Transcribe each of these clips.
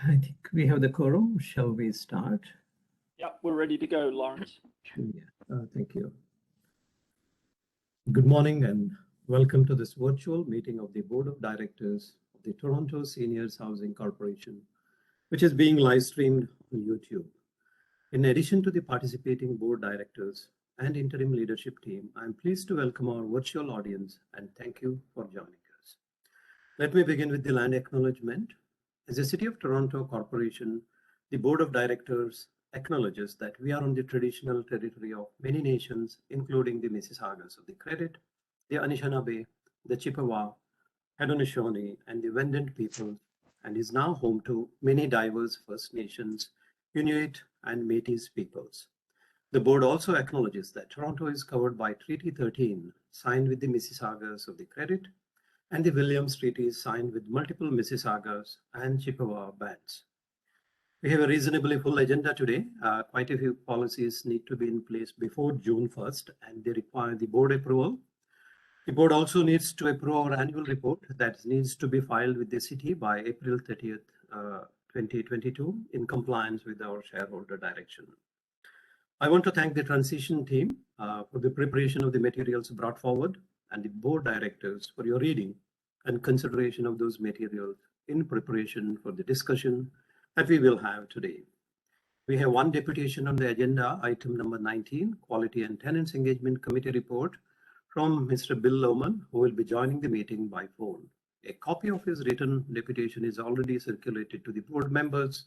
I think we have the quorum. Shall we start? Yeah, we're ready to go, Lawrence. Thank you. Good morning and welcome to this virtual meeting of the Board of Directors of the Toronto Seniors Housing Corporation, which is being live streamed on YouTube. In addition to the participating board directors and interim leadership team, I'm pleased to welcome our virtual audience and thank you for joining us. Let me begin with the land acknowledgement. As a City of Toronto Corporation, the Board of Directors acknowledges that we are on the traditional territory of many nations, including the Mississaugas of the Credit, the Anishinaabe, the Chippewa, Haudenosaunee, and the Wendat peoples, and is now home to many diverse First Nations, Inuit, and Métis peoples. The board also acknowledges that Toronto is covered by Treaty 13, signed with the Mississaugas of the Credit, and the Williams Treaty is signed with multiple Mississaugas and Chippewa bands. We have a reasonably full agenda today. Quite a few policies need to be in place before June 1st, and they require the board approval. The board also needs to approve our annual report that needs to be filed with the city by April 30th, 2022 in compliance with our shareholder direction. I want to thank the transition team for the preparation of the materials brought forward and the board directors for your reading and consideration of those materials in preparation for the discussion that we will have today. We have one deputation on the agenda, item number 19, Quality and Tenants Engagement Committee report from Mr. Bill Lohman, who will be joining the meeting by phone. A copy of his written deputation is already circulated to the board members.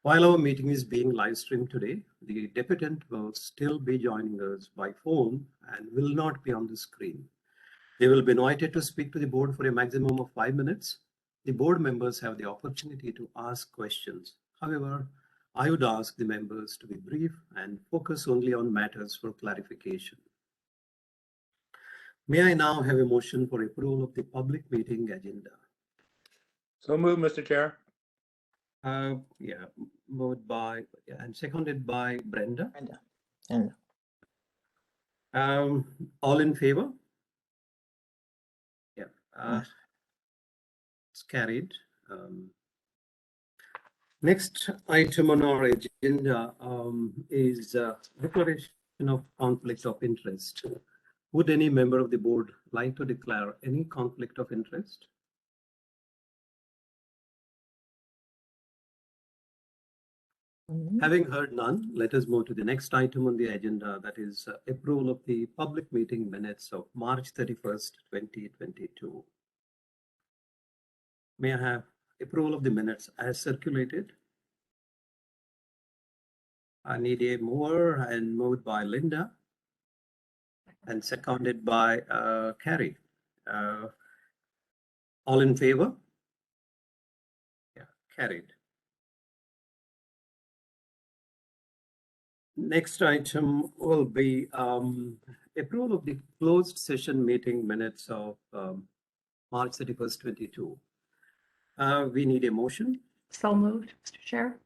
While our meeting is being live streamed today, the deputant will still be joining us by phone and will not be on the screen. They will be invited to speak to the board for a maximum of 5 minutes. The board members have the opportunity to ask questions. However, I would ask the members to be brief and focus only on matters for clarification. May I now have a motion for approval of the public meeting agenda? So moved, Mr. Chair. Moved by and seconded by Brenda. All in favor? It's carried. Next item on our agenda is declaration of conflict of interest. Would any member of the board like to declare any conflict of interest? Having heard none, let us move to the next item on the agenda, that is approval of the public meeting minutes of March 31st, 2022. May I have approval of the minutes as circulated? I need a mover, and moved by Linda and seconded by Carrie. All in favor? Yeah, carried. Next item will be approval of the closed session meeting minutes of March 31st, 22. We need a motion. So moved, Mr. Chair.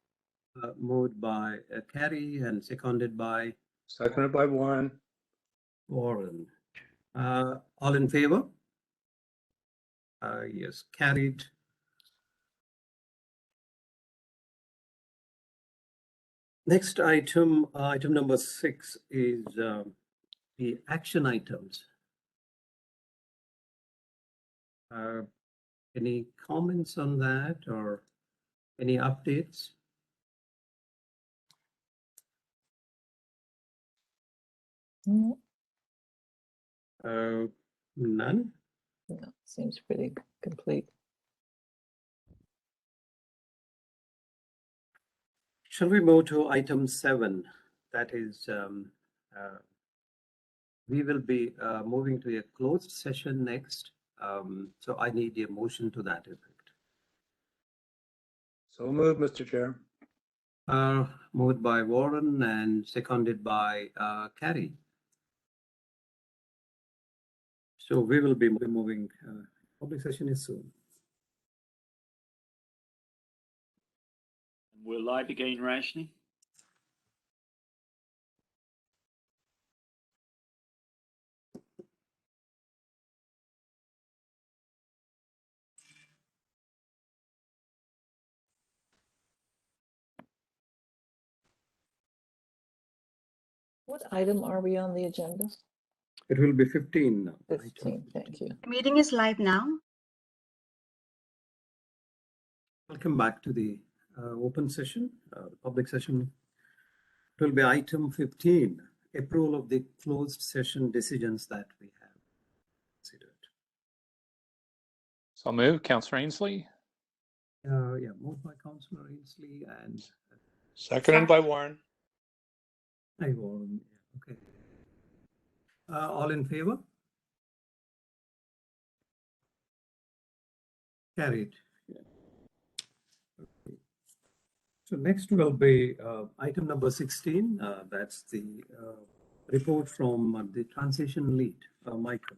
Moved by Carrie and seconded by? Seconded by Warren. Warren. All in favor? Yes, carried. Next item, item number 6, is the action items. Any comments on that or any updates? None? No, seems pretty complete. Shall we move to item 7? That is, we will be moving to a closed session next. So I need a motion to that effect. So moved, Mr. Chair. Moved by Warren and seconded by Carrie. So we will be moving, public session is soon. We're live again, Rajni. What item are we on the agenda? It will be 15 now. 15, thank you. The meeting is live now. Welcome back to the open session, the public session. It will be item 15, approval of the closed session decisions that we have considered. So moved, Councillor Ainsley. Yeah, moved by Councillor Ainsley and Seconded by Warren. I will. Okay. All in favor? Carried. So next will be item number 16. That's the report from the transition lead, Michael.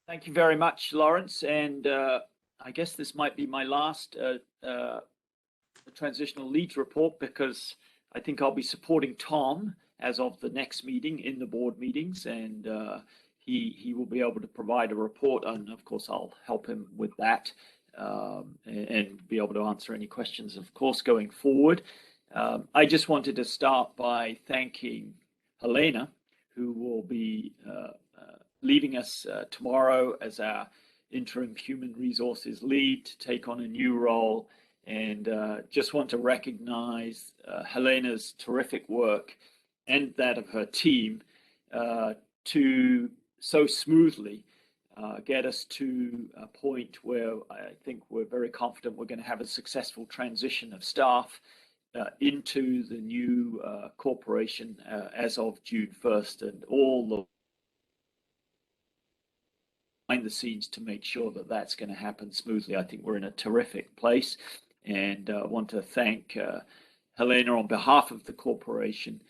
Thank you very much, Lawrence. And I guess this might be my last transitional leads report, because I think I'll be supporting Tom as of the next meeting in the board meetings, and he will be able to provide a report, and of course I'll help him with that and be able to answer any questions, of course, going forward. I just wanted to start by thanking Helena, who will be leaving us tomorrow as our interim human resources lead to take on a new role. And just want to recognize Helena's terrific work and that of her team to so smoothly get us to a point where I think we're very confident we're going to have a successful transition of staff into the new corporation as of June 1st, and all the behind the scenes to make sure that that's going to happen smoothly. I think we're in a terrific place, and want to thank Helena on behalf of the corporation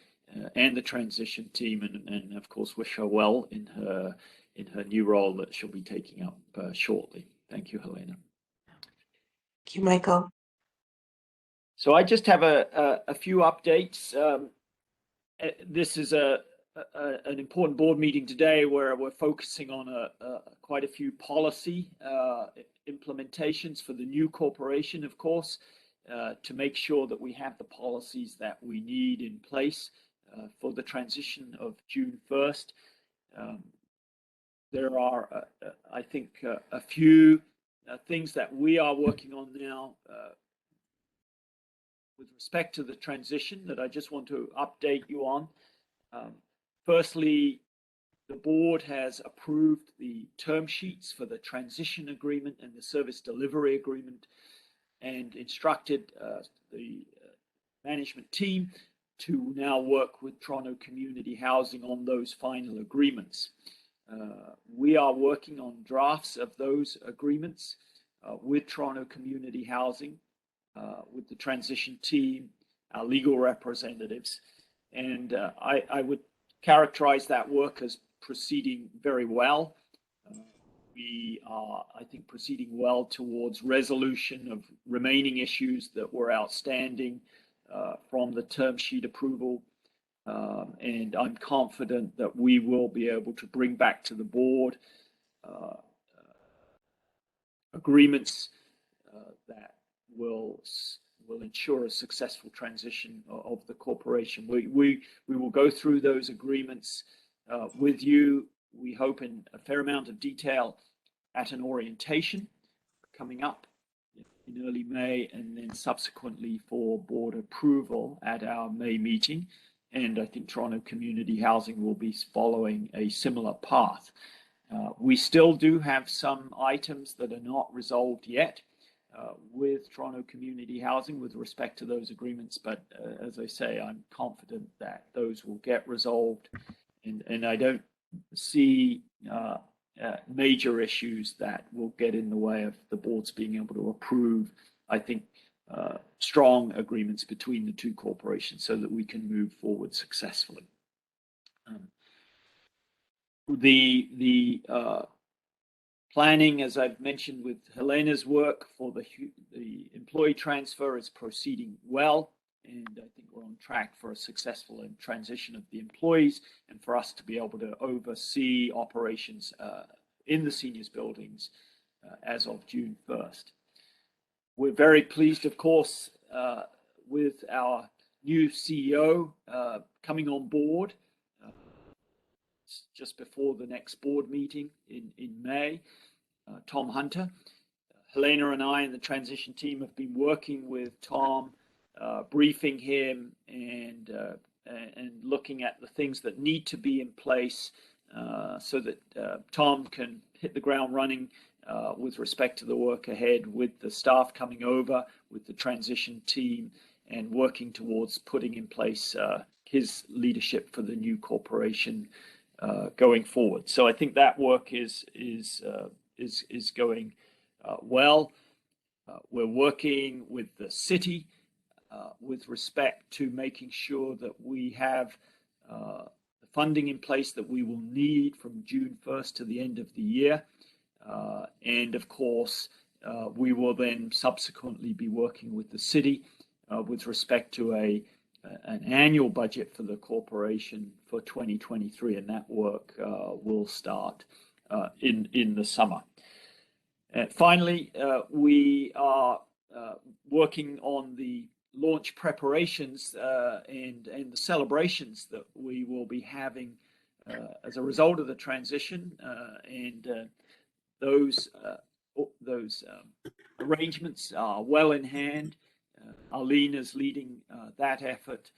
and the transition team, and of course wish her well in her new role that she'll be taking up shortly. Thank you, Helena. Thank you, Michael. So I just have a few updates. This is an important board meeting today where we're focusing on quite a few policy implementations for the new corporation, of course, to make sure that we have the policies that we need in place for the transition of June 1st. There are, I think, a few things that we are working on now with respect to the transition that I just want to update you on. Firstly, the board has approved the term sheets for the transition agreement and the service delivery agreement, and instructed the management team to now work with Toronto Community Housing on those final agreements. We are working on drafts of those agreements with Toronto Community Housing, with the transition team, our legal representatives, and I would characterize that work as proceeding very well. We are, I think, proceeding well towards resolution of remaining issues that were outstanding from the term sheet approval. And I'm confident that we will be able to bring back to the board agreements that will ensure a successful transition of the corporation. We will go through those agreements with you, we hope, in a fair amount of detail at an orientation coming up in early May, and then subsequently for board approval at our May meeting. And I think Toronto Community Housing will be following a similar path. We still do have some items that are not resolved yet with Toronto Community Housing with respect to those agreements, but as I say, I'm confident that those will get resolved, and I don't see major issues that will get in the way of the boards being able to approve, I think, strong agreements between the two corporations so that we can move forward successfully. The planning, as I've mentioned, with Helena's work for the employee transfer is proceeding well, and I think we're on track for a successful transition of the employees and for us to be able to oversee operations in the seniors buildings as of June 1st. We're very pleased, of course, with our new CEO coming on board just before the next board meeting in May, Tom Hunter. Helena and I and the transition team have been working with Tom, briefing him and looking at the things that need to be in place so that Tom can hit the ground running with respect to the work ahead with the staff coming over, with the transition team, and working towards putting in place his leadership for the new corporation going forward. So I think that work is going well. We're working with the city with respect to making sure that we have the funding in place that we will need from June 1st to the end of the year. And of course, we will then subsequently be working with the city with respect to an annual budget for the corporation for 2023, and that work will start in the summer. Finally, we are working on the launch preparations and the celebrations that we will be having as a result of the transition, and those arrangements are well in hand. Arlene is leading that effort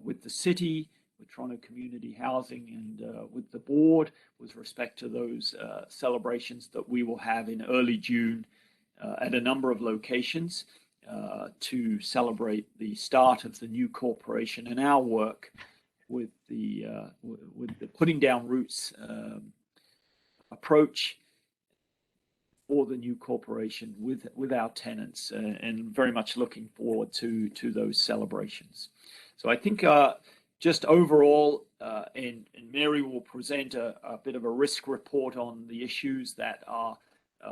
with the city, with Toronto Community Housing, and with the board with respect to those celebrations that we will have in early June at a number of locations to celebrate the start of the new corporation and our work with the putting down roots approach for the new corporation with our tenants, and very much looking forward to those celebrations. So I think just overall, and Mary will present a bit of a risk report on the issues that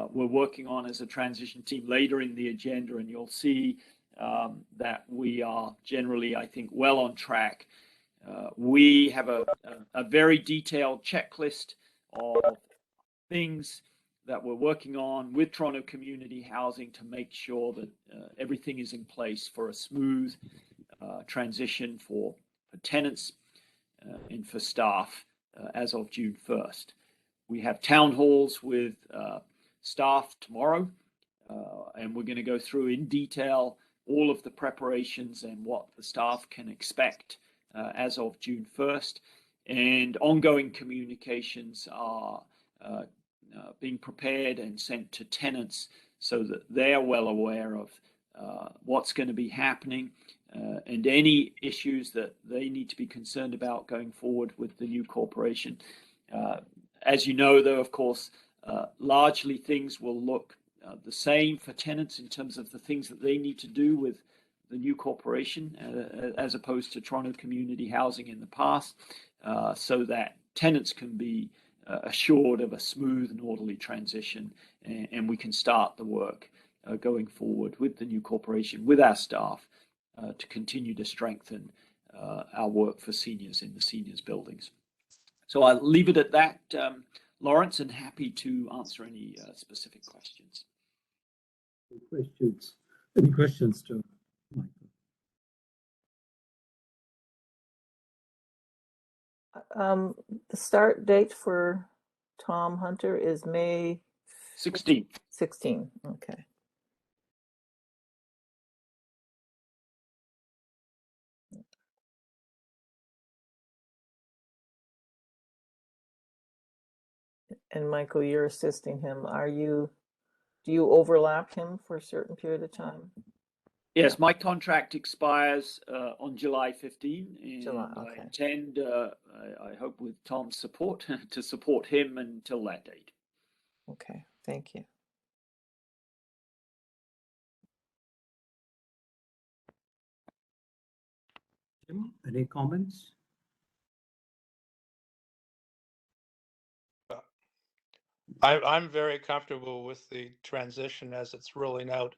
we're working on as a transition team later in the agenda, and you'll see that we are generally, I think, well on track. We have a very detailed checklist of things that we're working on with Toronto Community Housing to make sure that everything is in place for a smooth transition for tenants and for staff as of June 1st. We have town halls with staff tomorrow, and we're going to go through in detail all of the preparations and what the staff can expect as of June 1st. And ongoing communications are being prepared and sent to tenants so that they're well aware of what's going to be happening and any issues that they need to be concerned about going forward with the new corporation. As you know, though, of course, largely things will look the same for tenants in terms of the things that they need to do with the new corporation as opposed to Toronto Community Housing in the past, so that tenants can be assured of a smooth and orderly transition, and we can start the work going forward with the new corporation, with our staff, to continue to strengthen our work for seniors in the seniors buildings. So I'll leave it at that, Lawrence, and happy to answer any specific questions. Any questions to Michael? The start date for Tom Hunter is May 16th. 16. Okay. And Michael, you're assisting him. Do you overlap him for a certain period of time? Yes, my contract expires on July 15, and Okay. I intend, I hope with Tom's support, to support him until that date. Okay, thank you. Jim, any comments? I'm very comfortable with the transition as it's rolling out.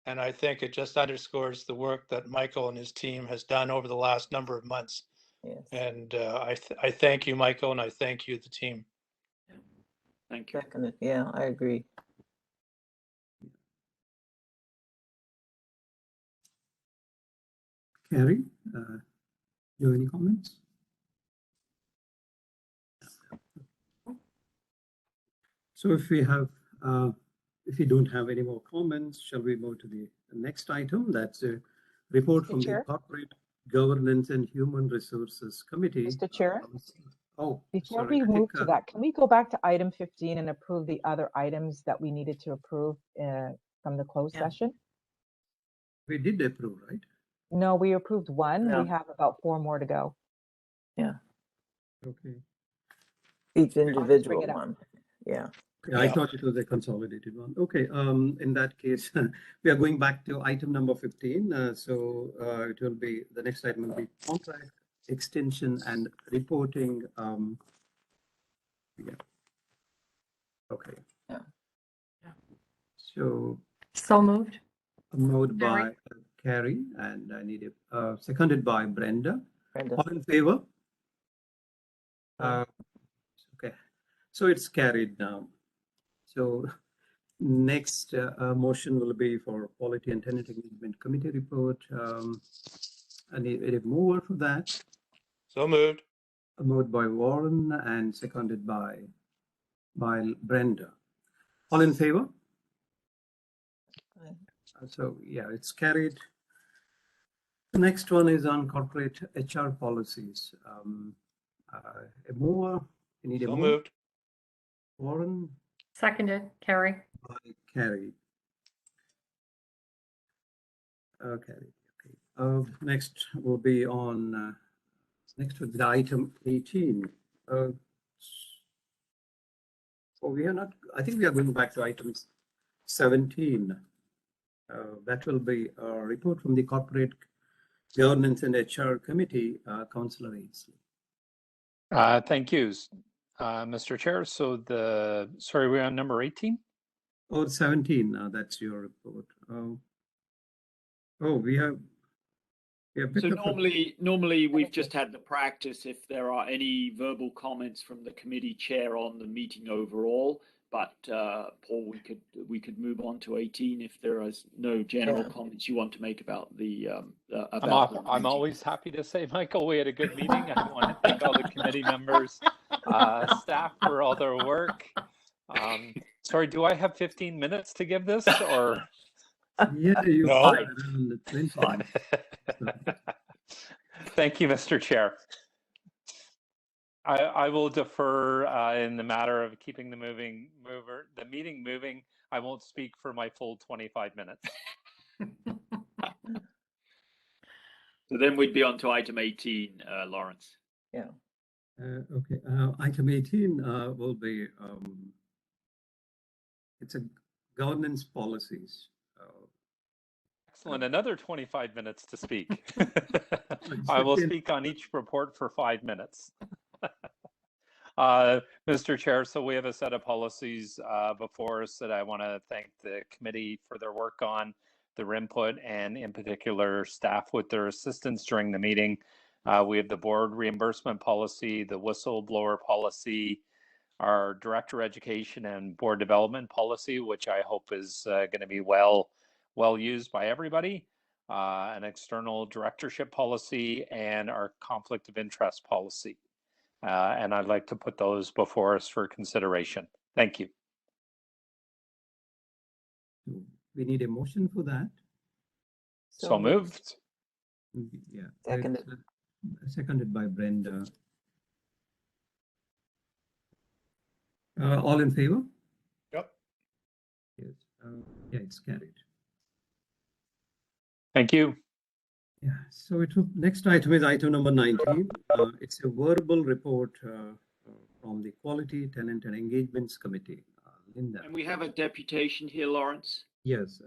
And I think it just underscores the work that Michael and his team has done over the last number of months. Yes. And I thank you, Michael, and I thank you, the team. Thank you. Seconded. Yeah, I agree. Carrie, You have any comments? So if we have, if you don't have any more comments, shall we move to the next item? That's a report Mr. from the Chair? Corporate Governance and Human Resources Committee. Mr. Chair? Oh, Before sorry. we move to that, can we go back to item 15 and approve the other items that we needed to approve from the closed Yeah. session? We did approve, right? No, we approved one. No. We have about 4 more to go. Okay. Each bring individual it up. one. Yeah. Yeah, I thought it was a consolidated one. Okay, in that case, we are going back to item number 15. It will be, the next item will be contract extension and reporting. Yeah. Okay. Yeah. So So moved. moved by Carrie. Carrie, and I need it, seconded by Brenda. Brenda. All in favor? Okay, so it's carried now. So next motion will be for Quality and Tenant Engagement Committee report. I need a mover for that. So moved. Moved by Warren and seconded by Brenda. All in favor? So yeah, it's carried. The next one is on corporate HR policies. A mover. You need a So mover. moved. Warren. Seconded. Carrie. By Carrie. Okay. Next will be on next with the item 18. We are not. I think we are going back to item 17. That will be a report from the Corporate Governance and HR Committee, Councillor Ainsley. Thank you, Mr. Chair. So sorry, we're on number 18? Or 17, that's your report. We have So normally we've just had the practice if there are any verbal comments from the committee chair on the meeting overall. But Paul, we could move on to 18 if there is no general comments you want to make about the I'm always happy to say, Michael, we had a good meeting. I want to thank all the committee members, staff for all their work. Sorry, do I have 15 minutes to give this or? Yeah, you No. are around the 20. Thank you, Mr. Chair. I will defer in the matter of keeping the meeting moving. I won't speak for my full 25 minutes. So then we'd be on to item 18, Lawrence. Yeah. Okay, item 18 will be, it's a governance policies. Excellent, another 25 minutes to speak. I will speak on each report for 5 minutes. Mr. Chair, so we have a set of policies before us that I want to thank the committee for their work on, their input, and in particular staff with their assistance during the meeting. We have the board reimbursement policy, the whistleblower policy, our director education and board development policy, which I hope is going to be well used by everybody, an external directorship policy, and our conflict of interest policy. And I'd like to put those before us for consideration. Thank you. We need a motion for that. So moved. Yeah. Seconded. Seconded by Brenda. All in favor? Yep. Yes. Yeah, it's carried. Thank you. Yeah. So next item is item number 19. It's a verbal report from the Quality, Tenant and Engagements Committee. Linda. And we have a deputation here, Lawrence. Yes,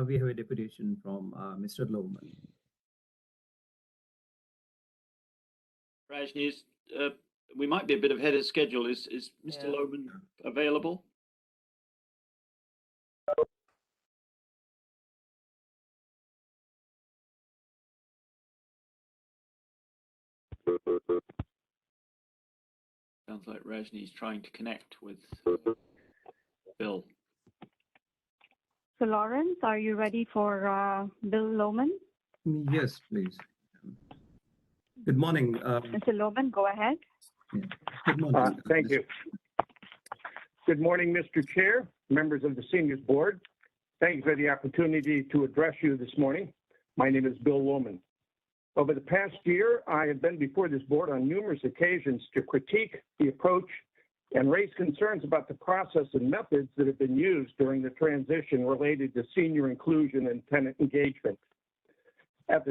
we have a deputation from Mr. Lohman. Rajni, we might be a bit ahead of schedule. Is Mr. Lohman available? Sounds like Rajni's trying to connect with Bill. So Lawrence, are you ready for Bill Lohman? Yes, please. Good morning. Mr. Lohman, go ahead. Good morning. Thank you. Good morning, Mr. Chair, members of the Seniors Board. Thank you for the opportunity to address you this morning. My name is Bill Lohman. Over the past year, I have been before this board on numerous occasions to critique the approach and raise concerns about the process and methods that have been used during the transition related to senior inclusion and tenant engagement. At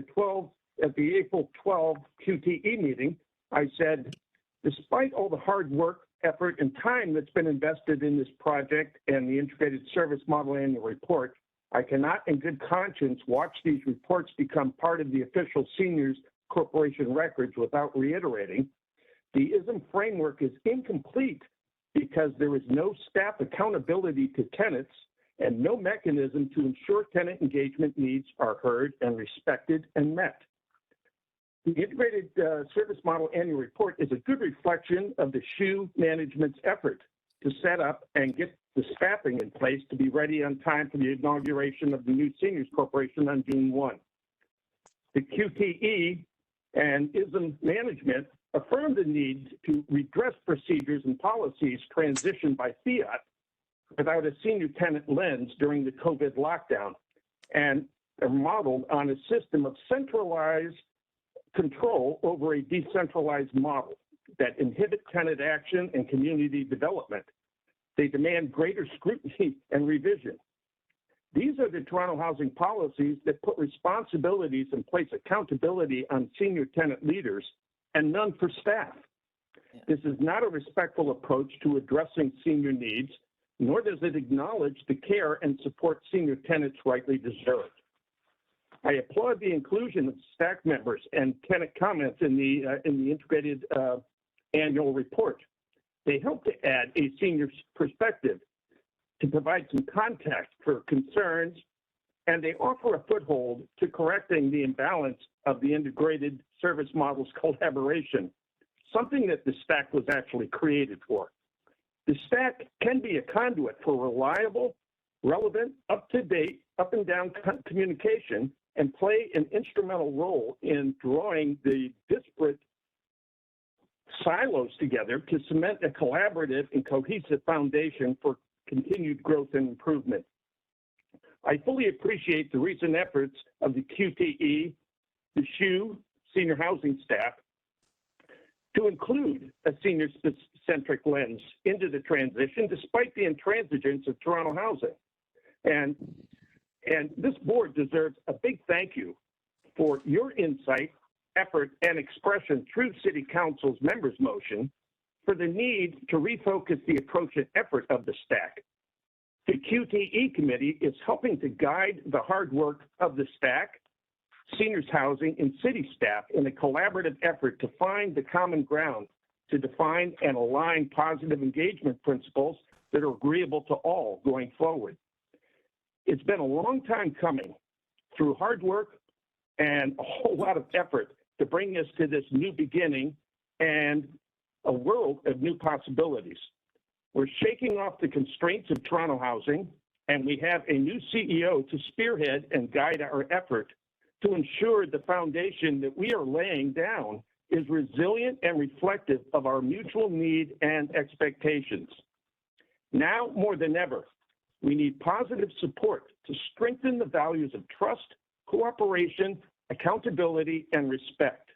the April 12 QTE meeting, I said, despite all the hard work, effort, and time that's been invested in this project and the Integrated Service Model Annual Report, I cannot in good conscience watch these reports become part of the official Seniors Corporation records without reiterating the ISM framework is incomplete because there is no staff accountability to tenants and no mechanism to ensure tenant engagement needs are heard and respected and met. The Integrated Service Model Annual Report is a good reflection of the SHU management's effort to set up and get the staffing in place to be ready on time for the inauguration of the new Seniors Corporation on June 1. The QTE and ISM management affirmed the need to redress procedures and policies transitioned by fiat without a senior tenant lens during the COVID lockdown, and are modeled on a system of centralized control over a decentralized model that inhibit tenant action and community development. They demand greater scrutiny and revision. These are the Toronto housing policies that put responsibilities and place accountability on senior tenant leaders and none for staff. This is not a respectful approach to addressing senior needs, nor does it acknowledge the care and support senior tenants rightly deserve. I applaud the inclusion of staff members and tenant comments in the integrated annual report. They help to add a senior perspective to provide some context for concerns, and they offer a foothold to correcting the imbalance of the integrated service models collaboration, something that the stack was actually created for. The stack can be a conduit for reliable, relevant, up-to-date, up and down communication and play an instrumental role in drawing the disparate silos together to cement a collaborative and cohesive foundation for continued growth and improvement. I fully appreciate the recent efforts of the QTE, the SHU, senior housing staff, to include a senior-centric lens into the transition, despite the intransigence of Toronto housing. And this board deserves a big thank you for your insight, effort, and expression through City Council's members' motion for the need to refocus the approach and effort of the stack. The QTE committee is helping to guide the hard work of the stack, seniors housing, and city staff in a collaborative effort to find the common ground to define and align positive engagement principles that are agreeable to all going forward. It's been a long time coming through hard work and a whole lot of effort to bring us to this new beginning and a world of new possibilities. We're shaking off the constraints of Toronto housing, and we have a new CEO to spearhead and guide our effort to ensure the foundation that we are laying down is resilient and reflective of our mutual need and expectations. Now more than ever, we need positive support to strengthen the values of trust, cooperation, accountability, and respect.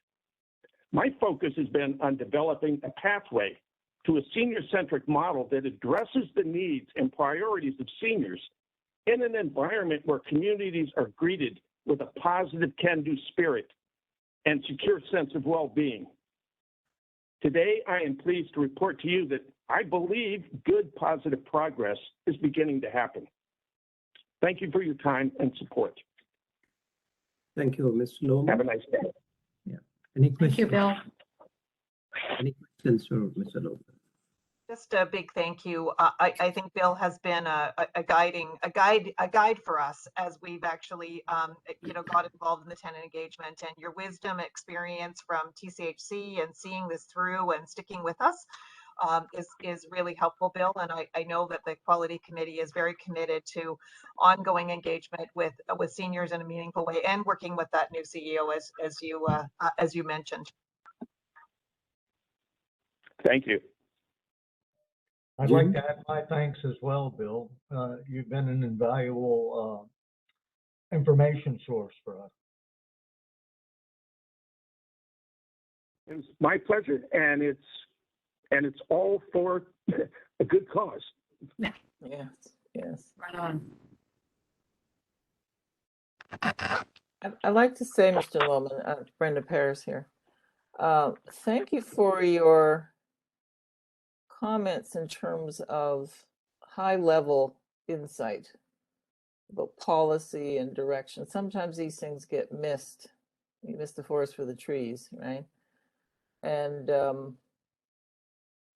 My focus has been on developing a pathway to a senior-centric model that addresses the needs and priorities of seniors in an environment where communities are greeted with a positive can-do spirit and secure sense of well-being. Today, I am pleased to report to you that I believe good positive progress is beginning to happen. Thank you for your time and support. Thank you, Mr. Lohman. Have a nice day. Yeah. Any questions? Thank you, Bill. Any questions for Mr. Lohman? Just a big thank you. I think Bill has been a guide for us as we've actually, got involved in the tenant engagement, and your wisdom, experience from TSHC and seeing this through and sticking with us is really helpful, Bill. And I know that the Quality Committee is very committed to ongoing engagement with seniors in a meaningful way and working with that new CEO as you mentioned. Thank you. I'd Jim? like to add my thanks as well, Bill. You've been an invaluable information source for us. It's my pleasure, and it's all for a good cause. Yes, yes. Right on. I'd like to say, Mr. Loman, Brenda Paris here. Thank you for your comments in terms of high-level insight about policy and direction. Sometimes these things get missed. You miss the forest for the trees, right? And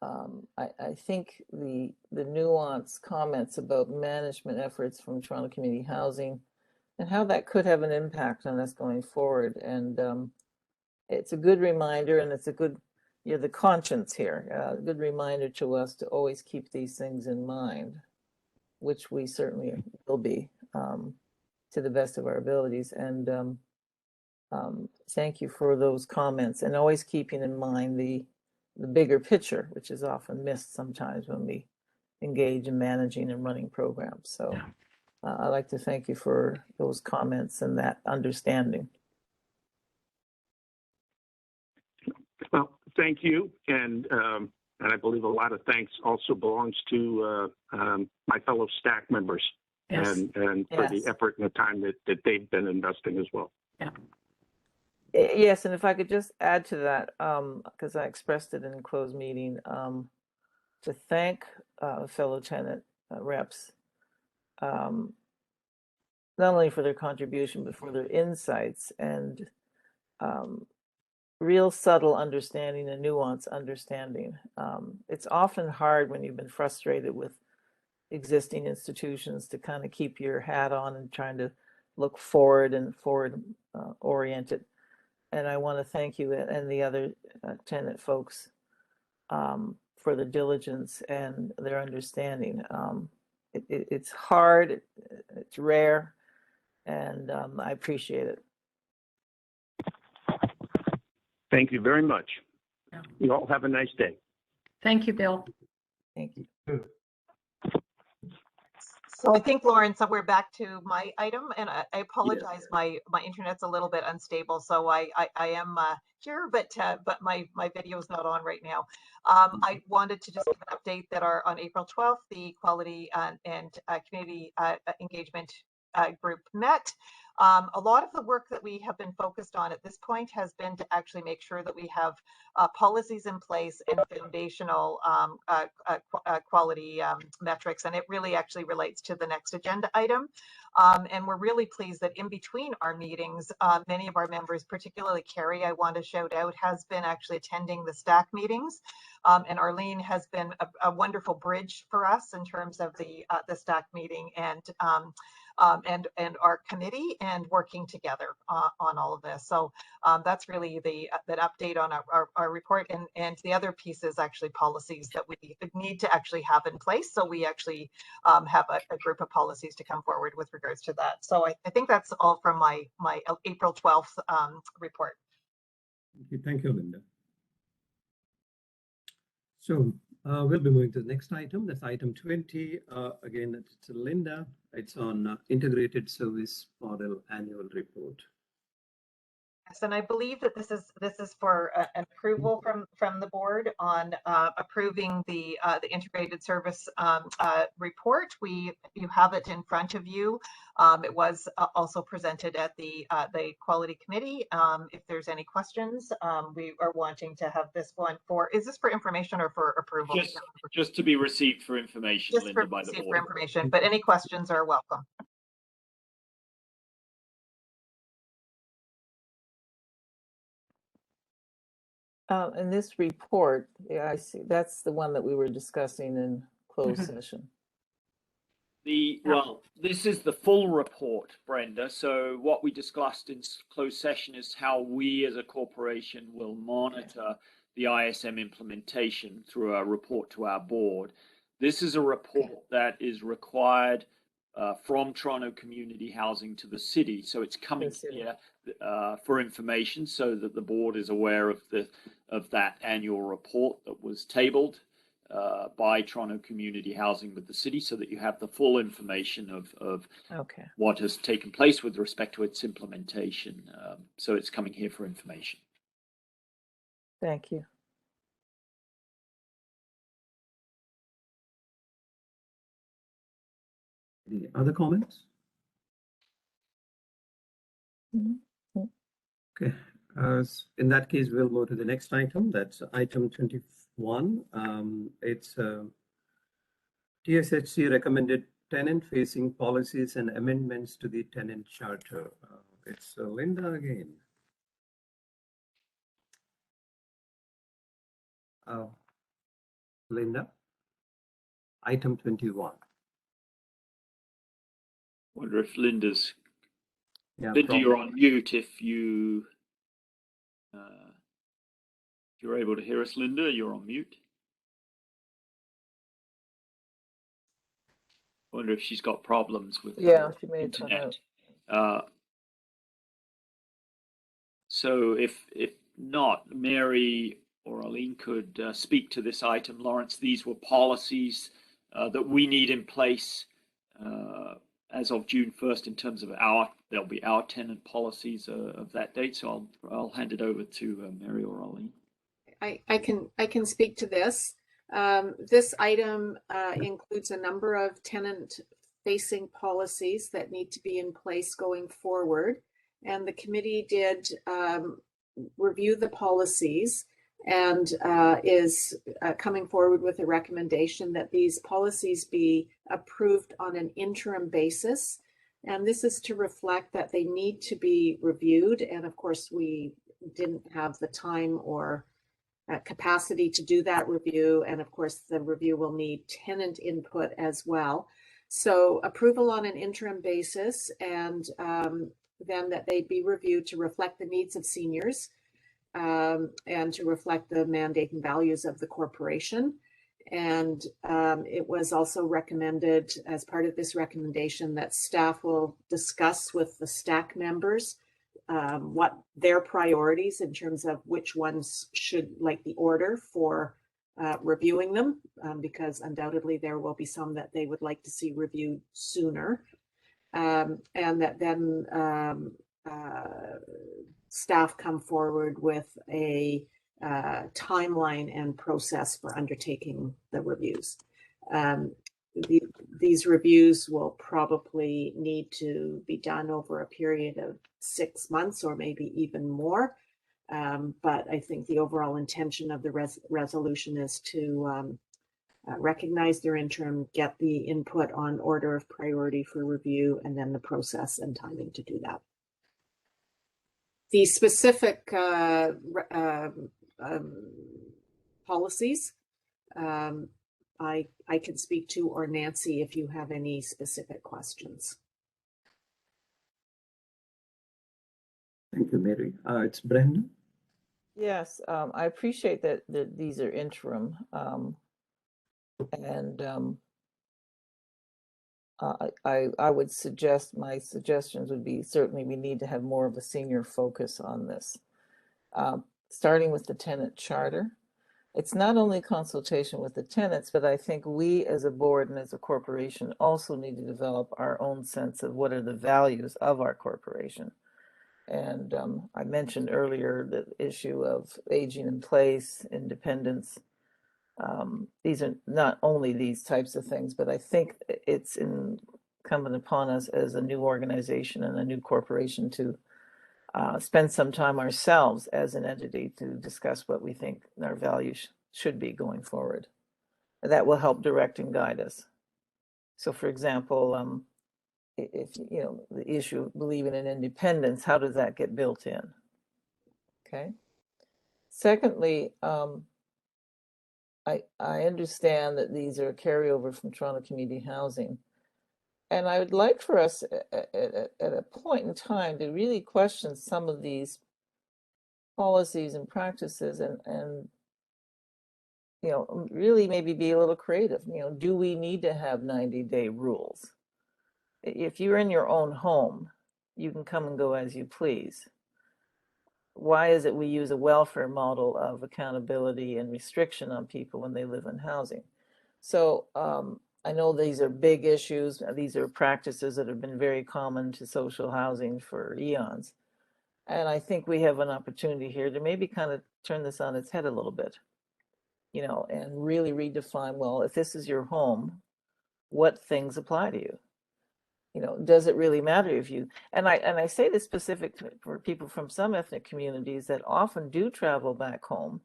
I think the nuanced comments about management efforts from Toronto Community Housing and how that could have an impact on us going forward. And it's a good reminder, and it's a good, the conscience here, a good reminder to us to always keep these things in mind, which we certainly will be to the best of our abilities. And thank you for those comments, and always keeping in mind the bigger picture, which is often missed sometimes when we engage in managing and running programs. So I'd like to thank you for those comments and that understanding. Well, thank you, and I believe a lot of thanks also belongs to my fellow staff members, Yes. and for the effort and the time that they've been investing as well. Yeah. Yes, and if I could just add to that, because I expressed it in a closed meeting, to thank fellow tenant reps, not only for their contribution, but for their insights and real subtle understanding and nuanced understanding. It's often hard when you've been frustrated with existing institutions to kind of keep your hat on and trying to look forward and forward oriented. And I want to thank you and the other tenant folks for the diligence and their understanding. It's hard, it's rare, and I appreciate it. Thank you very much. Yeah. You all have a nice day. Thank you, Bill. Thank you. So I think, Lauren, so we're back to my item, and I apologize. My internet's a little bit unstable, so I am here, but my video is not on right now. I wanted to just give an update that on April 12th, the Quality and Community Engagement group met. A lot of the work that we have been focused on at this point has been to actually make sure that we have policies in place and foundational quality metrics, and it really actually relates to the next agenda item. And we're really pleased that in between our meetings, many of our members, particularly Carrie, I want to shout out, has been actually attending the STAC meetings. And Arlene has been a wonderful bridge for us in terms of the STAC meeting and our committee and working together on all of this. So that's really that update on our report. And the other piece is actually policies that we need to actually have in place. So we actually have a group of policies to come forward with regards to that. So I think that's all from my April 12th report. Thank you, Linda. So we'll be moving to the next item. That's item 20. Again, it's Linda. It's on Integrated Service Model Annual Report. Yes, and I believe that this is for an approval from the board on approving the integrated service report. You have it in front of you. It was also presented at the quality committee. If there's any questions, we are wanting to have this one for. Is this for information or for approval? Just to be received for information, Just Linda, by the board. for information, but any questions are welcome. In this report, yeah, I see that's the one that we were discussing in closed session. Well, this is the full report, Brenda. So what we discussed in closed session is how we as a corporation will monitor the ISM implementation through a report to our board. This is a report that is required from Toronto Community Housing to the city. So it's coming here for information so that the board is aware of that annual report that was tabled by Toronto Community Housing with the city, so that you have the full information of what has taken place with respect to its implementation. So it's coming here for information. Thank you. Any other comments? Okay. In that case, we'll go to the next item. That's item 21. It's TSHC recommended tenant-facing policies and amendments to the tenant charter. It's Linda again. Linda, item 21. Wonder if Linda's. Yeah, Linda, you're on mute. If you're able to hear us, Linda, you're on mute. Wonder if she's got problems with she may have cut internet. out. So if not, Mary or Arlene could speak to this item. Lawrence, these were policies that we need in place as of June 1st in terms of there'll be our tenant policies of that date. So I'll hand it over to Mary or Arlene. I can speak to this. This item includes a number of tenant-facing policies that need to be in place going forward. And the committee did review the policies and is coming forward with a recommendation that these policies be approved on an interim basis. And this is to reflect that they need to be reviewed. And of course, we didn't have the time or capacity to do that review. And of course, the review will need tenant input as well. So approval on an interim basis, and then that they be reviewed to reflect the needs of seniors and to reflect the mandate and values of the corporation. And it was also recommended as part of this recommendation that staff will discuss with the STAC members what their priorities in terms of which ones should like the order for reviewing them, because undoubtedly there will be some that they would like to see reviewed sooner. And that then staff come forward with a timeline and process for undertaking the reviews. These reviews will probably need to be done over a period of 6 months or maybe even more. But I think the overall intention of the resolution is to recognize their interim, get the input on order of priority for review, and then the process and timing to do that. The specific policies I can speak to, or Nancy, if you have any specific questions. Thank you, Mary. It's Brendan. Yes, I appreciate that these are interim. I would suggest, my suggestions would be, certainly we need to have more of a senior focus on this. Starting with the tenant charter. It's not only consultation with the tenants, but I think we as a board and as a corporation also need to develop our own sense of what are the values of our corporation. And I mentioned earlier the issue of aging in place, independence. These are not only these types of things, but I think it's incumbent upon us as a new organization and a new corporation to spend some time ourselves as an entity to discuss what we think our values should be going forward. And that will help direct and guide us. So for example, if you know the issue of believing in independence, how does that get built in? Okay. Secondly, I understand that these are a carryover from Toronto Community Housing. And I would like for us at a point in time to really question some of these policies and practices and you know, really maybe be a little creative. You know, do we need to have 90-day rules? if you're in your own home, you can come and go as you please. Why is it we use a welfare model of accountability and restriction on people when they live in housing? So I know these are big issues. These are practices that have been very common to social housing for eons. And I think we have an opportunity here to maybe kind of turn this on its head a little bit, you know, and really redefine, well, if this is your home, what things apply to you? You know, does it really matter if you, and I say this specific for people from some ethnic communities that often do travel back home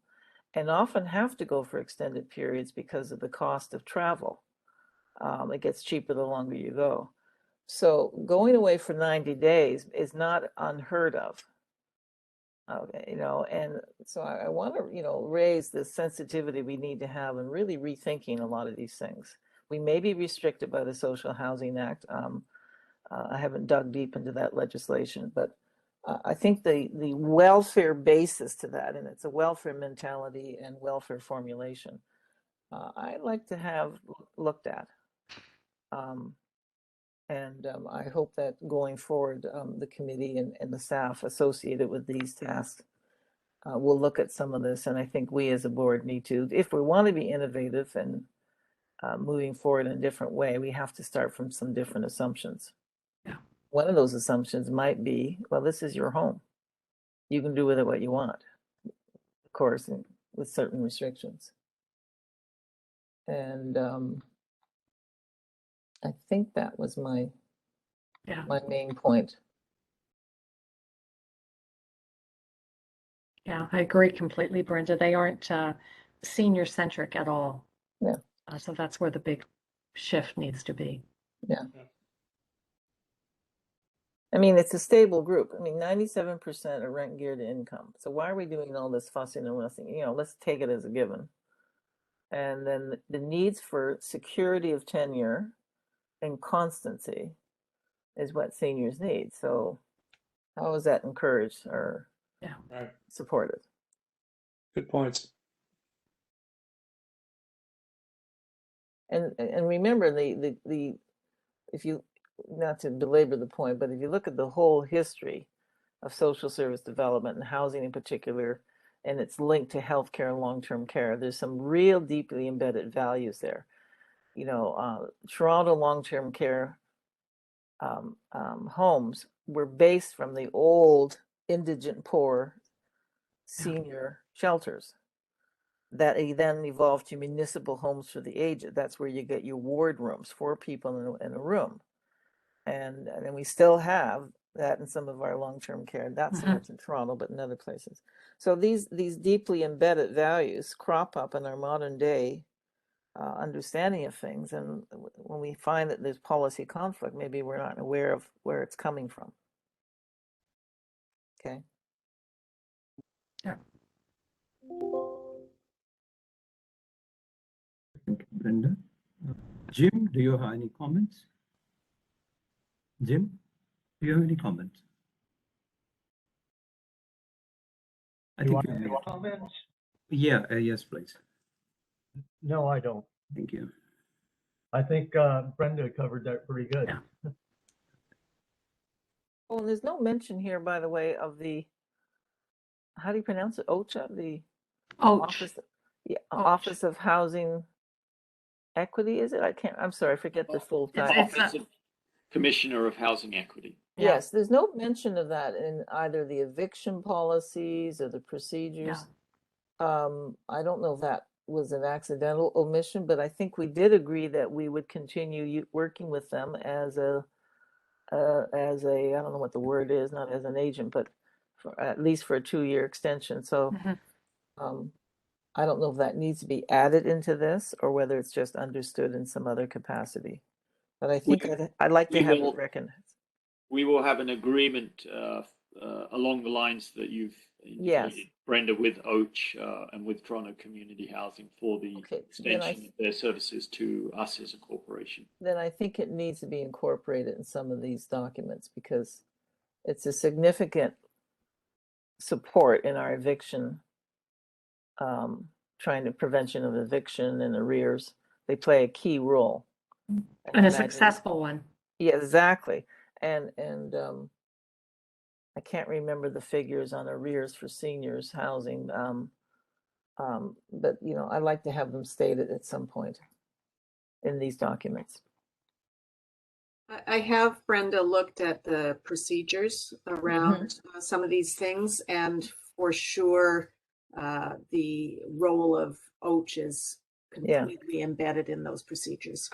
and often have to go for extended periods because of the cost of travel. It gets cheaper the longer you go. So going away for 90 days is not unheard of. Okay, you know, and so I want to, you know, raise the sensitivity we need to have and really rethinking a lot of these things. We may be restricted by the Social Housing Act. I haven't dug deep into that legislation, but I think the welfare basis to that, and it's a welfare mentality and welfare formulation, I'd like to have looked at. I hope that going forward, the committee and the staff associated with these tasks will look at some of this. And I think we as a board need to, if we want to be innovative and moving forward in a different way, we have to start from some different assumptions. Yeah. One of those assumptions might be, well, this is your home. You can do with it what you want, of course, with certain restrictions. And I think that was my main point. Yeah, I agree completely, Brenda. They aren't senior centric at all. Yeah. So that's where the big shift needs to be. Yeah. I mean, it's a stable group. I mean, 97% are rent geared to income. So why are we doing all this fussing and fussing? You know, let's take it as a given. And then the needs for security of tenure and constancy is what seniors need. So how is that encouraged or supported? Good points. And remember the if you, not to belabor the point, but if you look at the whole history of social service development and housing in particular, and it's linked to healthcare and long-term care, there's some real deeply embedded values there. You know, Toronto long-term care homes were based from the old indigent poor senior shelters that then evolved to municipal homes for the aged. That's where you get your ward rooms, 4 people in a room. And then we still have that in some of our long-term care. Not so much in Toronto, but in other places. So these deeply embedded values crop up in our modern day understanding of things. And when we find that there's policy conflict, maybe we're not aware of where it's coming from. Okay. Yeah. Thank you, Brenda. Jim, do you have any comments? Jim, do you have any comments? I think you have comments? Yeah, yes, please. No, I don't. Thank you. I think Brenda covered that pretty good. Yeah. Oh, and there's no mention here, by the way, of the, how do you pronounce it? OCHA, the Office, Office of Housing Equity, is it? I'm sorry, I forget the full title. Office of Commissioner of Housing Equity. Yes, there's no mention of that in either the eviction policies or the procedures. I don't know if that was an accidental omission, but I think we did agree that we would continue working with them as a, I don't know what the word is, not as an agent, but for, at least for a 2-year extension. So I don't know if that needs to be added into this or whether it's just understood in some other capacity. But I think I'd like to have it recognized. We will have an agreement along the lines that you've indicated, Brenda, with OCH and with Toronto Community Housing for the extension of their services to us as a corporation. Then I think it needs to be incorporated in some of these documents because it's a significant support in our eviction, trying to prevention of eviction and arrears. They play a key role. And a successful one. Yeah, exactly. And I can't remember the figures on arrears for seniors housing. But you know, I'd like to have them stated at some point in these documents. I have, Brenda, looked at the procedures around some of these things, and for sure, the role of OACH is completely embedded in those procedures.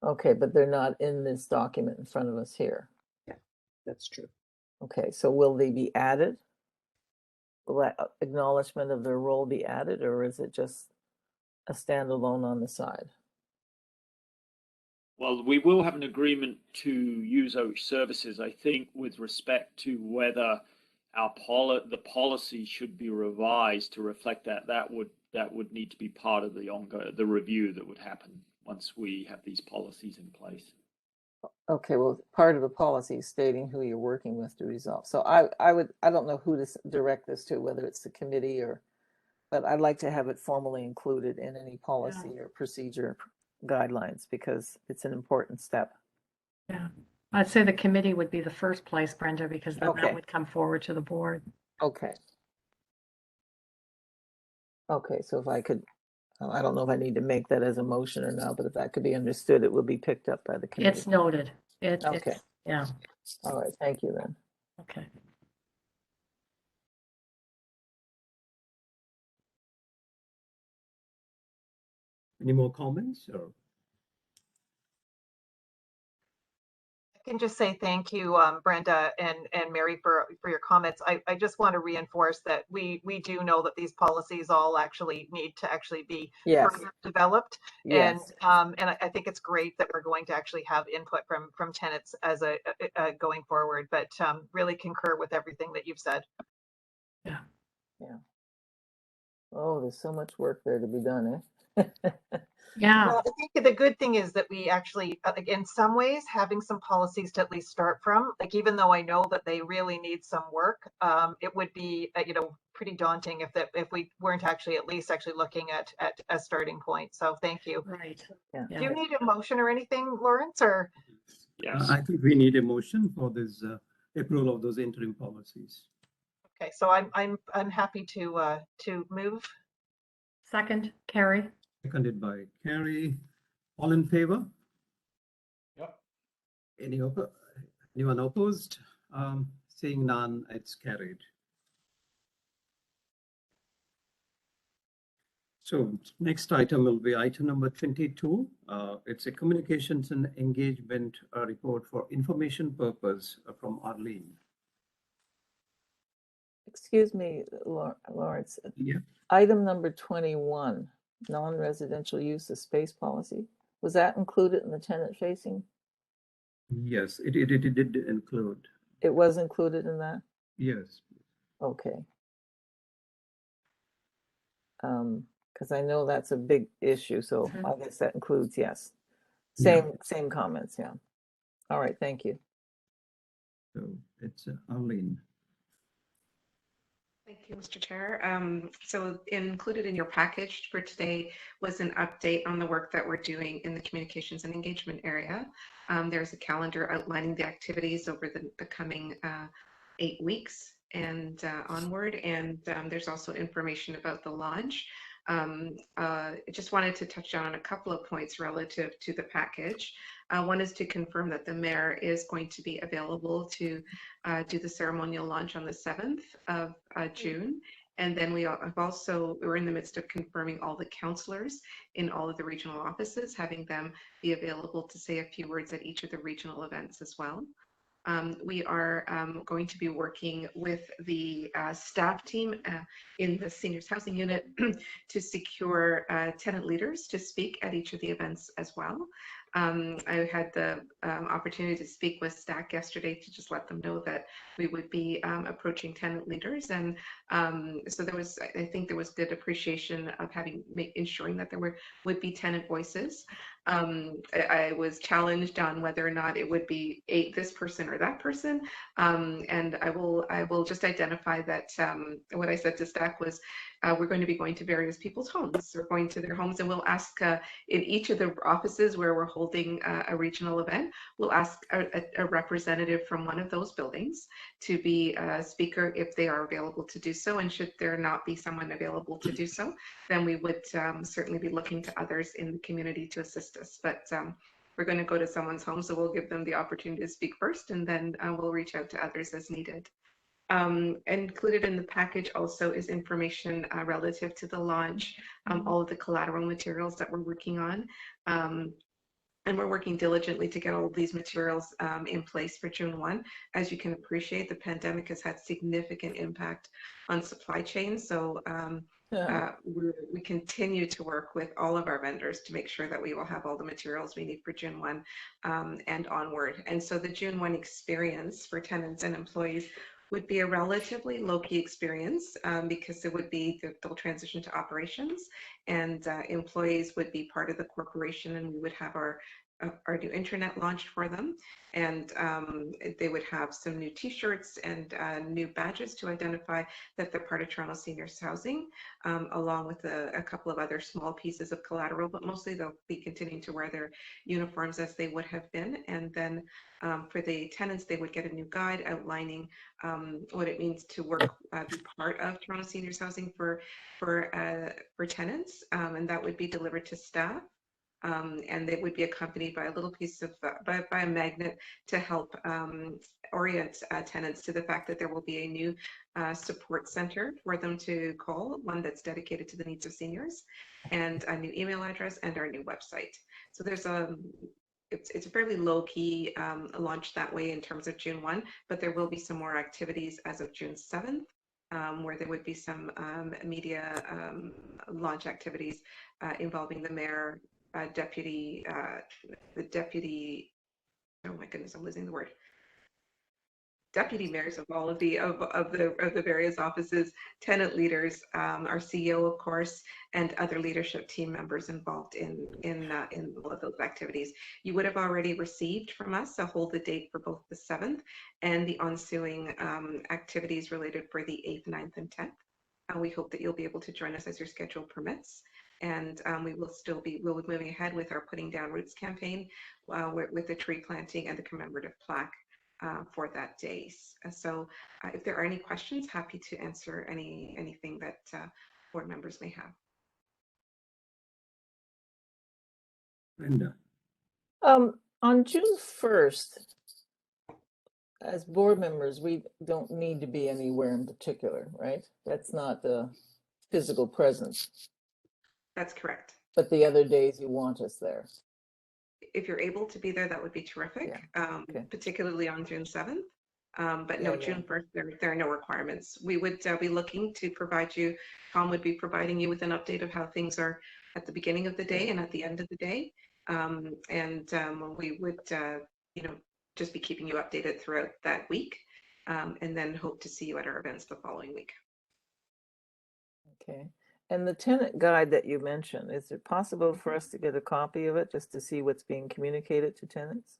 Okay, but they're not in this document in front of us here. Yeah, that's true. Okay, so will they be added? Will that acknowledgement of their role be added, or is it just a standalone on the side? Well, we will have an agreement to use OACH services. I think with respect to whether the policy should be revised to reflect that would need to be part of the review that would happen once we have these policies in place. Okay, well, part of the policy is stating who you're working with to resolve. So I don't know who to direct this to, whether it's the committee but I'd like to have it formally included in any policy or procedure guidelines, because it's an important step. Yeah, I'd say the committee would be the first place, Brenda, because then that would come forward to the board. Okay. Okay, so if I could, I don't know if I need to make that as a motion or not, but if that could be understood, it will be picked up by the committee. It's noted. Okay. Yeah. All right, thank you then. Okay. Any more comments? Or I can just say thank you, Brenda and Mary, for your comments. I just want to reinforce that we do know that these policies all actually need to be further developed. Yes. And I think it's great that we're going to actually have input from tenants as a going forward, but really concur with everything that you've said. Yeah. Yeah. Oh, there's so much work there to be done, eh? Yeah. Well, I think the good thing is that we actually, in some ways, having some policies to at least start from, like, even though I know that they really need some work, it would be, pretty daunting if we weren't actually at least looking at a starting point. So thank you. Right. Yeah. Do you need a motion or anything, Lawrence, or? Yes. I think we need a motion for this approval of those interim policies. Okay, so I'm happy to move. Second, Carrie. Seconded by Carrie. All in favor? Yep. Anyone opposed? Seeing none, it's carried. So next item will be item number 22. It's a communications and engagement report for information purpose from Arlene. Excuse me, Lawrence. Yeah. Item number 21, non-residential use of space policy. Was that included in the tenant facing? Yes, it did include. It was included in that? Yes. Okay. Because I know that's a big issue, so I guess that includes, yes. Same comments, yeah. All right, thank you. So it's Arlene. Thank you, Mr. Chair. So included in your package for today was an update on the work that we're doing in the communications and engagement area. There's a calendar outlining the activities over the coming 8 weeks and onward. And there's also information about the launch. I just wanted to touch on a couple of points relative to the package. One is to confirm that the mayor is going to be available to do the ceremonial launch on the 7th of June. And then we're in the midst of confirming all the councillors in all of the regional offices, having them be available to say a few words at each of the regional events as well. We are going to be working with the staff team in the seniors housing unit to secure tenant leaders to speak at each of the events as well. I had the opportunity to speak with STAC yesterday to just let them know that we would be approaching tenant leaders, and so I think there was good appreciation of ensuring that there would be tenant voices. I was challenged on whether or not it would be this person or that person. And I will just identify that what I said to staff was we're going to be going to various people's homes. We're going to their homes and we'll ask in each of the offices where we're holding a regional event, we'll ask a representative from one of those buildings to be a speaker if they are available to do so. And should there not be someone available to do so, then we would certainly be looking to others in the community to assist us. But we're going to go to someone's home, so we'll give them the opportunity to speak first, and then we'll reach out to others as needed. Included in the package also is information relative to the launch, all of the collateral materials that we're working on. And we're working diligently to get all of these materials in place for June 1. As you can appreciate, the pandemic has had significant impact on supply chains. So we continue to work with all of our vendors to make sure that we will have all the materials we need for June 1 and onward. And so the June 1 experience for tenants and employees would be a relatively low-key experience because it would be, they'll transition to operations, and employees would be part of the corporation, and we would have our new intranet launched for them. And they would have some new t-shirts and new badges to identify that they're part of Toronto Seniors Housing, along with a couple of other small pieces of collateral, but mostly they'll be continuing to wear their uniforms as they would have been. And then for the tenants, they would get a new guide outlining what it means to work, be part of Toronto Seniors Housing for tenants, and that would be delivered to staff. And they would be accompanied by a little piece of, by a magnet to help orient tenants to the fact that there will be a new support center for them to call, one that's dedicated to the needs of seniors, and a new email address and our new website. So there's it's a fairly low-key launch that way in terms of June 1, but there will be some more activities as of June 7th, where there would be some media launch activities involving the mayor, deputy, oh my goodness, I'm losing the word. Deputy mayors of all of the various offices, tenant leaders, our CEO, of course, and other leadership team members involved in all of those activities. You would have already received from us a hold the date for both the 7th and the ensuing activities related for the 8th, 9th, and 10th. We hope that you'll be able to join us as your schedule permits. And we'll be moving ahead with our Putting Down Roots campaign with the tree planting and the commemorative plaque for that day. So if there are any questions, happy to answer anything that board members may have. Brenda. On June 1st, as board members, we don't need to be anywhere in particular, right? That's not the physical presence. That's correct. But the other days you want us there. If you're able to be there, that would be terrific, particularly on June 7th. But no, June 1st, there are no requirements. We would be looking to provide you, Tom would be providing you with an update of how things are at the beginning of the day and at the end of the day. We would, just be keeping you updated throughout that week, and then hope to see you at our events the following week. Okay. And the tenant guide that you mentioned, is it possible for us to get a copy of it just to see what's being communicated to tenants?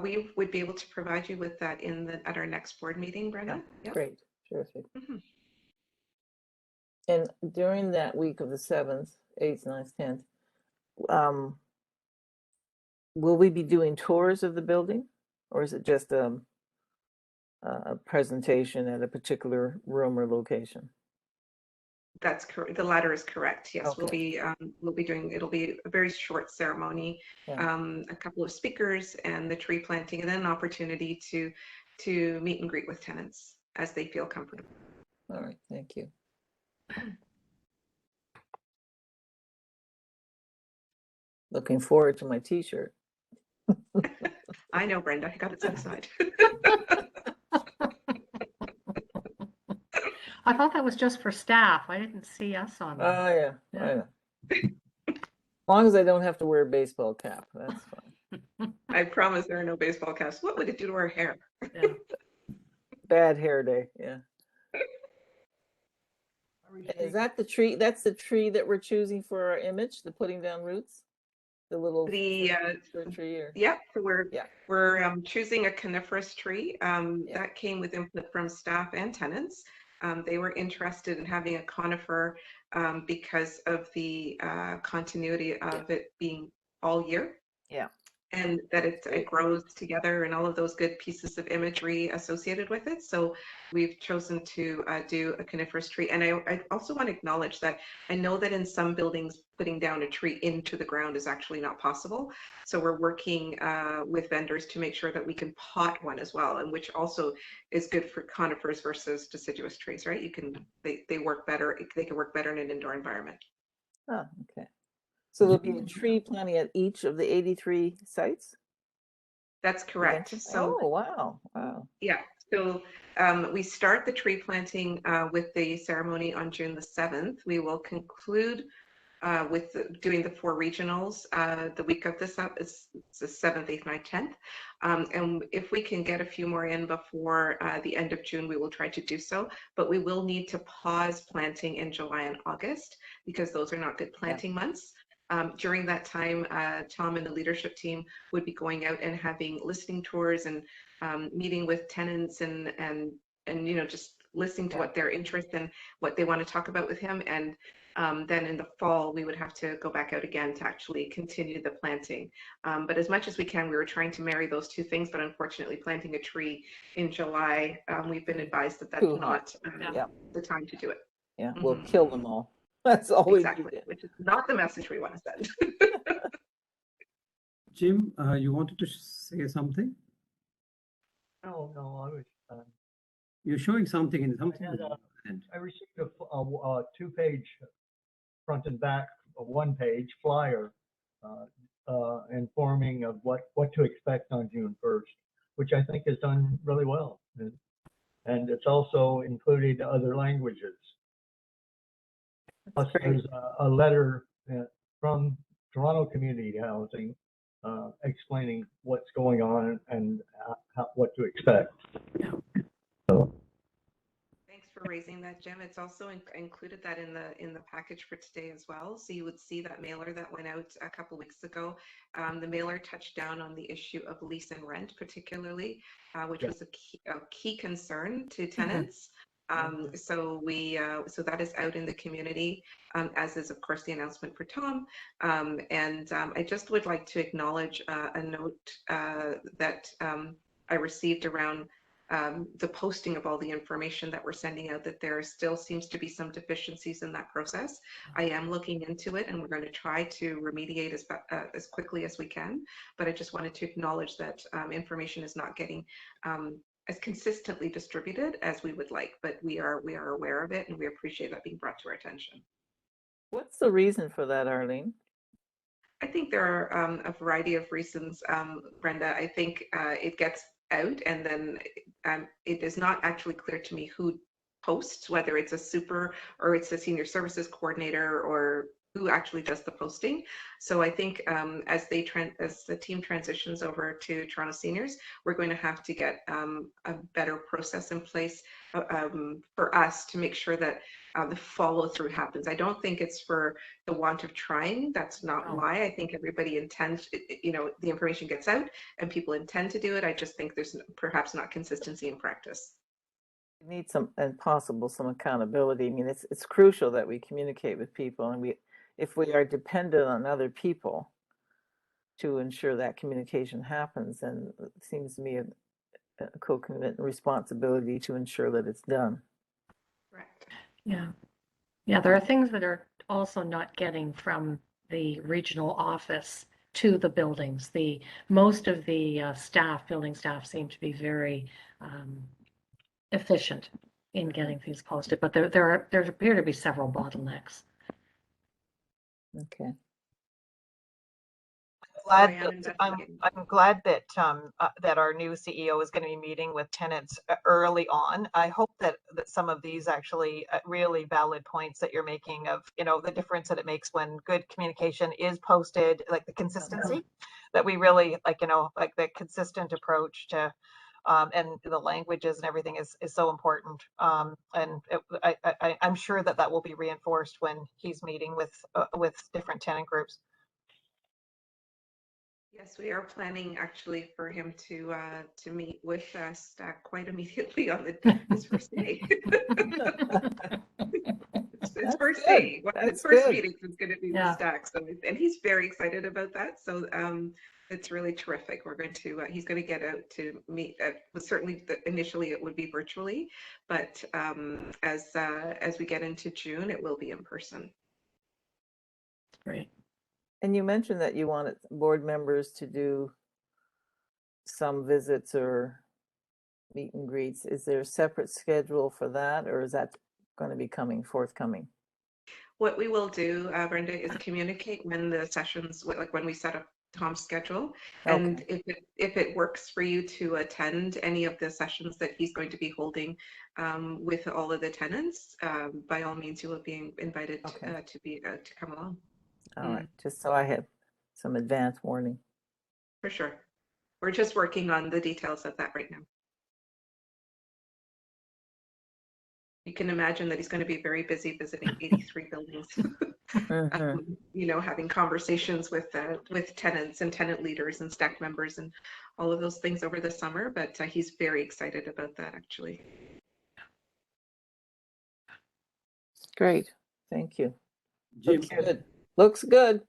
We would be able to provide you with that at our next board meeting, Brenda. Yeah. Great, terrific. Mm-hmm. And during that week of the 7th, 8th, 9th, 10th, will we be doing tours of the building, or is it just a presentation at a particular room or location? That's correct. The latter is correct. Yes, okay. We'll be doing. It'll be a very short ceremony, a couple of speakers, and the tree planting, and then an opportunity to meet and greet with tenants as they feel comfortable. All right, thank you. Looking forward to my T-shirt. I know, Brenda. I got it set aside. I thought that was just for staff. I didn't see us on that. Oh, yeah. I know. As long as I don't have to wear a baseball cap, that's fine. I promise there are no baseball caps. What would it do to our hair? Yeah. Bad hair day, yeah. Is that the tree? That's the tree that we're choosing for our image, the Putting Down Roots? The little The tree. yeah, so we're choosing a coniferous tree that came with input from staff and tenants. They were interested in having a conifer because of the continuity of it being all year. Yeah. And that it grows together and all of those good pieces of imagery associated with it. So we've chosen to do a coniferous tree. And I also want to acknowledge that I know that in some buildings, putting down a tree into the ground is actually not possible. So we're working with vendors to make sure that we can pot one as well, and which also is good for conifers versus deciduous trees, right? You can, they work better, they can work better in an indoor environment. Oh, okay. So there'll be a tree planting at each of the 83 sites? That's correct. So, oh, wow. Wow. Yeah. So we start the tree planting with the ceremony on June the 7th. We will conclude with doing the 4 regionals the week of this up is the 7th, 8th, 9th, 10th. And if we can get a few more in before the end of June, we will try to do so. But we will need to pause planting in July and August because those are not good planting months. During that time, Tom and the leadership team would be going out and having listening tours and meeting with tenants and you know, just listening to what their interest and what they want to talk about with him. And then in the fall, we would have to go back out again to actually continue the planting. But as much as we can, we were trying to marry those two things, but unfortunately planting a tree in July, we've been advised that that's not the time to do it. Yeah, we'll kill them all. That's all exactly, we need. Which is not the message we want to send. Jim, you wanted to say something? No, I was. You're showing something in something. I received a 2-page front and back, a 1-page flyer informing of what to expect on June 1st, which I think is done really well. And it's also included other languages. Plus, there's a letter from Toronto Community Housing explaining what's going on and what to expect. So. Thanks for raising that, Jim. It's also included that in the package for today as well. So you would see that mailer that went out a couple weeks ago. The mailer touched down on the issue of lease and rent, particularly, which was a key concern to tenants. So that is out in the community, as is of course the announcement for Tom. I just would like to acknowledge a note that I received around the posting of all the information that we're sending out, that there still seems to be some deficiencies in that process. I am looking into it, and we're going to try to remediate as quickly as we can. But I just wanted to acknowledge that information is not getting as consistently distributed as we would like, but we are aware of it, and we appreciate that being brought to our attention. What's the reason for that, Arlene? I think there are a variety of reasons, Brenda. I think it gets out, and then it is not actually clear to me who posts, whether it's a super or it's a senior services coordinator or who actually does the posting. So I think as the team transitions over to Toronto Seniors, we're going to have to get a better process in place for us to make sure that the follow through happens. I don't think it's for the want of trying. That's not why. I think everybody intends, you know, the information gets out and people intend to do it. I just think there's perhaps not consistency in practice. We need some accountability. I mean, it's crucial that we communicate with people, and if we are dependent on other people to ensure that communication happens, then it seems to me a co-commitment responsibility to ensure that it's done. Correct. Yeah, there are things that are also not getting from the regional office to the buildings. Most of the building staff seem to be very efficient in getting things posted, but there appear to be several bottlenecks. Okay. I'm glad that that our new CEO is going to be meeting with tenants early on. I hope that some of these actually really valid points that you're making of, you know, the difference that it makes when good communication is posted, like the consistency, that we really like, you know, like the consistent approach to and the languages and everything is so important. And I'm sure that will be reinforced when he's meeting with different tenant groups. Yes, we are planning actually for him to meet with us quite immediately on his first day. His first good. day, one of his That's first good. meetings is going to be Yeah. with Stack. So, and he's very excited about that. So, it's really terrific. We're going to, he's going to get out to meet. Certainly, initially it would be virtually, but as we get into June, it will be in person. Great. And you mentioned that you wanted board members to do some visits or meet and greets. Is there a separate schedule for that, or is that going to be forthcoming? What we will do, Brenda, is communicate when the sessions, like when we set up Tom's schedule, and Okay. if it works for you to attend any of the sessions that he's going to be holding with all of the tenants, by all means, you will be invited Okay. to come along. All right. Just so I have some advance warning. For sure. We're just working on the details of that right now. You can imagine that he's going to be very busy visiting 83 buildings, you know, having conversations with tenants and tenant leaders and staff members and all of those things over the summer. But he's very excited about that, actually. Great. Thank you. Jim. Looks good. Looks good.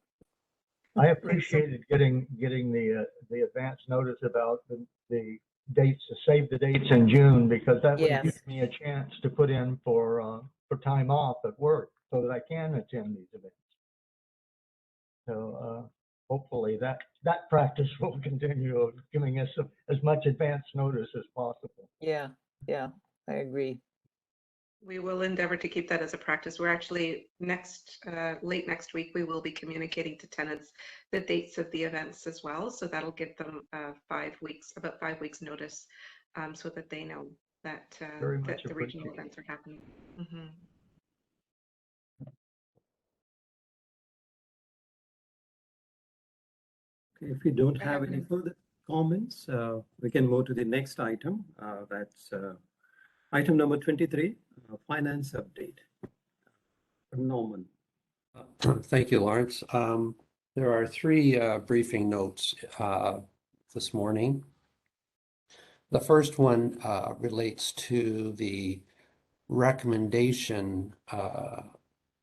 I appreciated getting the advance notice about the dates, to save the dates in June, because that would give me a chance to put in for time off at work so that I can attend these events. So hopefully that practice will continue of giving us as much advance notice as possible. Yeah, I agree. We will endeavor to keep that as a practice. We're actually late next week, we will be communicating to tenants the dates of the events as well. So that'll give them about 5 weeks notice, so that they know that, that the regional events are happening. Okay, if we don't have any further comments, we can move to the next item. That's item number 23, finance update. Norman. Thank you, Lawrence. There are 3 briefing notes this morning. The first one relates to the recommendation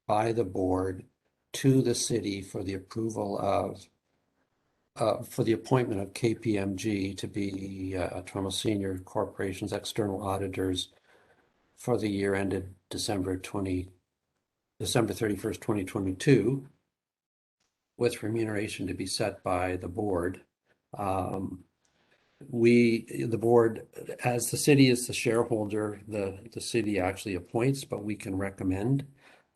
by the board to the city for the approval of for the appointment of KPMG to be Toronto Senior Corporation's external auditors for the year ended December 31st, 2022, with remuneration to be set by the board. The board, as the city is the shareholder, the city actually appoints, but we can recommend.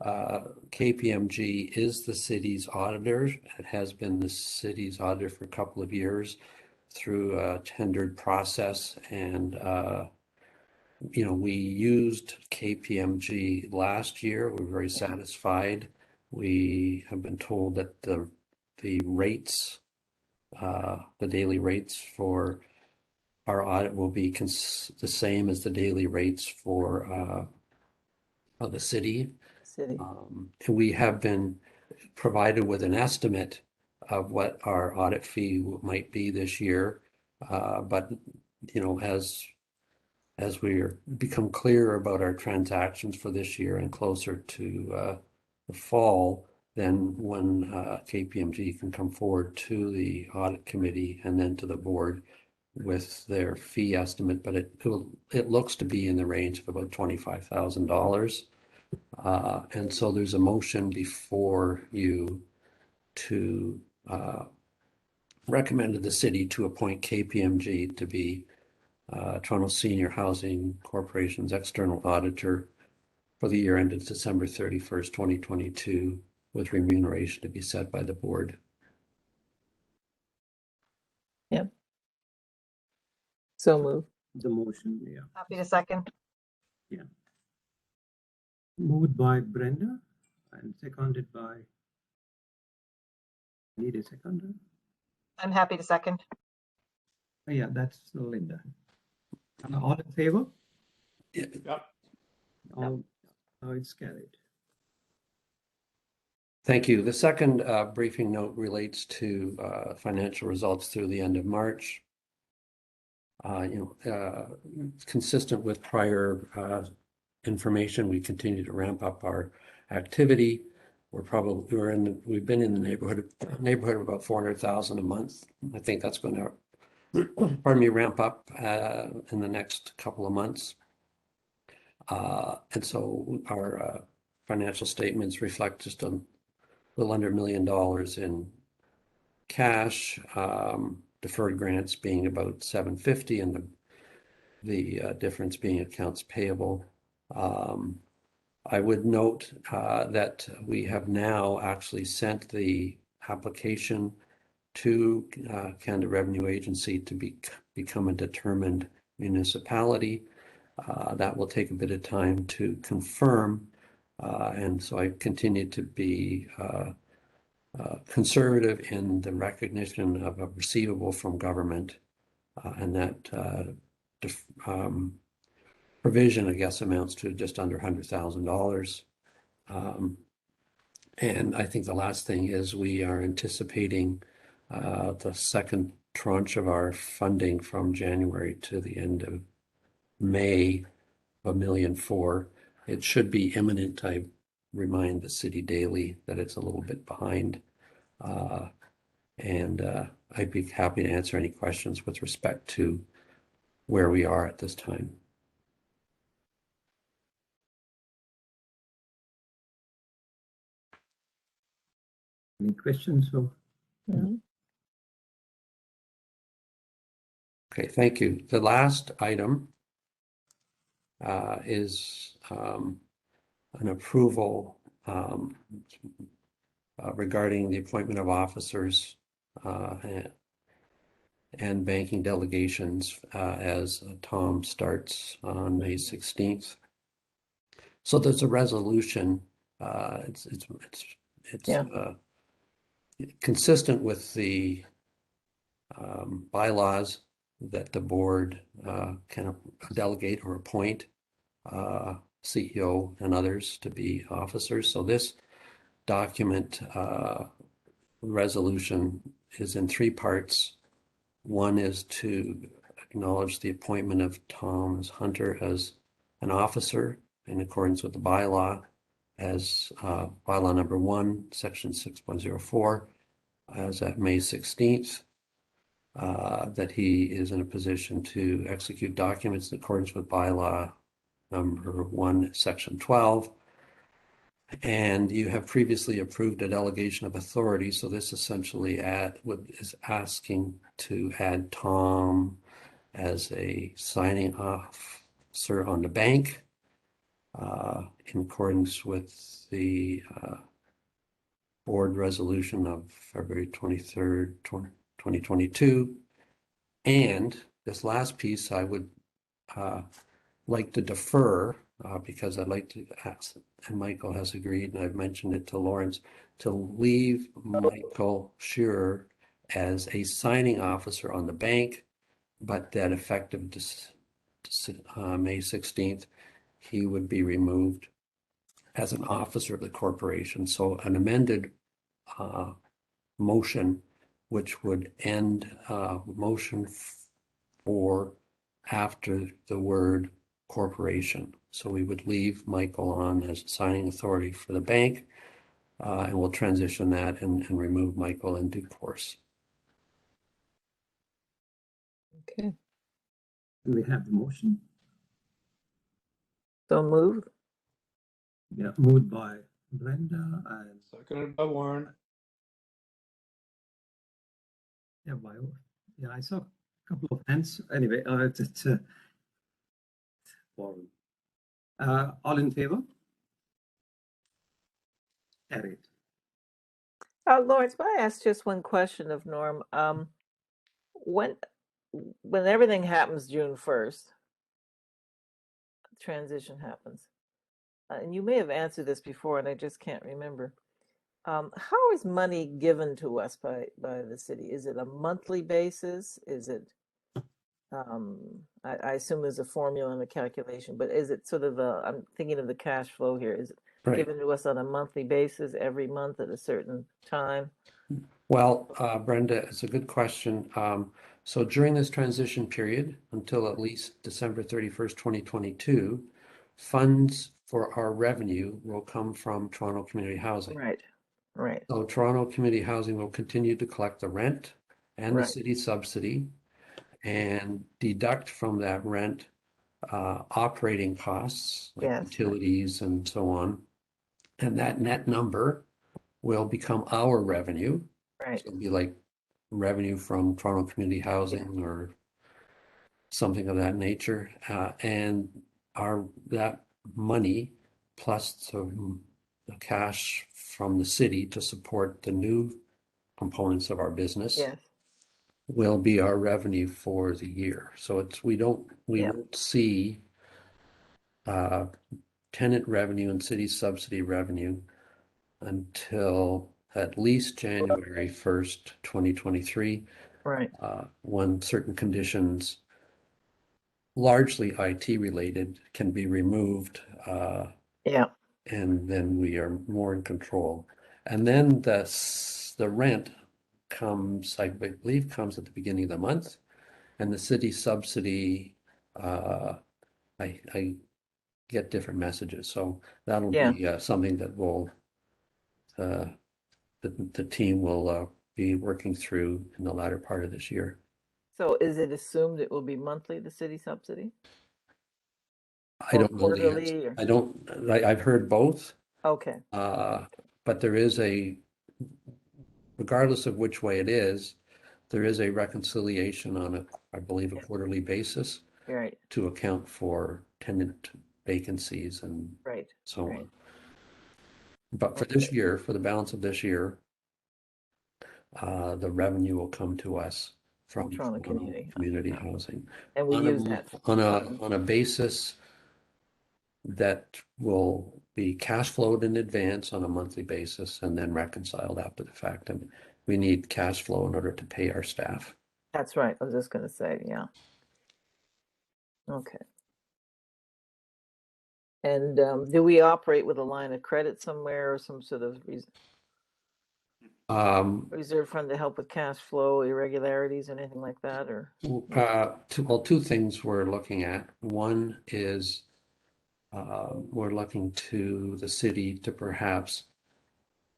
KPMG is the city's auditor. It has been the city's auditor for a couple of years through a tendered process, and you know, we used KPMG last year. We're very satisfied. We have been told that the rates, the daily rates for our audit will be the same as the daily rates for the city. And we have been provided with an estimate of what our audit fee might be this year. But, you know, as we become clearer about our transactions for this year and closer to the fall, then when KPMG can come forward to the audit committee and then to the board with their fee estimate, but it looks to be in the range of about $25,000. And so there's a motion before you to recommend to the city to appoint KPMG to be Toronto Senior Housing Corporation's external auditor for the year ended December 31st, 2022, with remuneration to be set by the board. Yep. So move. The motion, yeah. Happy to second. Yeah. Moved by Brenda and seconded by, need a seconder? I'm happy to second. Oh, yeah, that's Linda. All in favor? Yep. All, it's carried. Thank you. The second briefing note relates to financial results through the end of March. Consistent with prior information, we continue to ramp up our activity. We've been in the neighborhood of about 400,000 a month. I think that's going to, ramp up in the next couple of months. And so our financial statements reflect just a little under $1 million in cash, deferred grants being about 750, and the difference being accounts payable. I would note that we have now actually sent the application to Canada Revenue Agency to become a determined municipality. That will take a bit of time to confirm, and so I continue to be conservative in the recognition of a receivable from government, and that provision, I guess, amounts to just under $100,000. And I think the last thing is we are anticipating the second tranche of our funding from January to the end of May of $1.4 million. It should be imminent. I remind the city daily that it's a little bit behind. And I'd be happy to answer any questions with respect to where we are at this time. Any questions? Okay, thank you. The last item is an approval regarding the appointment of officers and banking delegations as Tom starts on May 16th. So there's a resolution. It's consistent with the bylaws that the board can delegate or appoint CEO and others to be officers. So this document resolution is in three parts. One is to acknowledge the appointment of Thomas Hunter as an officer in accordance with the bylaw, as bylaw number 1, section 6.04, as at May 16th, that he is in a position to execute documents in accordance with bylaw number 1, section 12. And you have previously approved a delegation of authority. So this essentially is asking to add Tom as a signing officer on the bank in accordance with the board resolution of February 23rd, 2022. And this last piece I would like to defer because I'd like to ask, and Michael has agreed, and I've mentioned it to Lawrence, to leave Michael Shearer as a signing officer on the bank, but that effective May 16th, he would be removed as an officer of the corporation. So an amended motion, which would end motion for after the word corporation. So we would leave Michael on as signing authority for the bank, and we'll transition that and remove Michael in due course. Okay. Do we have the motion? So moved. Yeah, moved by Brenda and seconded by Warren. Yeah, I saw a couple of hands. Anyway, it's Warren. All in favor? Carried. Lawrence, may I ask just one question of Norm? When everything happens June 1st, transition happens, and you may have answered this before and I just can't remember. How is money given to us by the city? Is it a monthly basis? Is it, I assume there's a formula and a calculation, but is it sort of I'm thinking of the cash flow here. Is it given to us on a monthly basis every month at a certain time? Well, Brenda, it's a good question. So during this transition period, until at least December 31st, 2022, funds for our revenue will come from Toronto Community Housing. Right, right, So Toronto Community Housing will continue to collect the rent and the Right. city subsidy and deduct from that rent operating costs like Yes. utilities and so on. And that net number will become our revenue. right, So it'll be like revenue from Toronto Community Housing or something of that nature. And that money plus the cash from the city to support the new components of our business yes, will be our revenue for the year. So we Yeah. won't see tenant revenue and city subsidy revenue until at least January 1st, 2023, right, when certain conditions, largely IT related, can be removed, yeah, and then we are more in control. And then the rent comes, I believe, comes at the beginning of the month, and the city subsidy, I get different messages, so that'll Yeah. be something that will the team will be working through in the latter part of this year. So is it assumed it will be monthly, the city subsidy? I Or don't know the quarterly, answer. or- I've heard both, Okay, but there is regardless of which way it is, there is a reconciliation on I believe, a quarterly basis right, to account for tenant vacancies and right, so right. on. But for this year, for the balance of this year, the revenue will come to us from Toronto Community Housing. And we use that. On a basis that will be cash flowed in advance on a monthly basis and then reconciled after the fact. And we need cash flow in order to pay our staff. That's right, I was just gonna say, yeah. Okay. And do we operate with a line of credit somewhere or some sort of reserve fund to help with cash flow irregularities, anything like that, or? Two things we're looking at. One is we're looking to the city to perhaps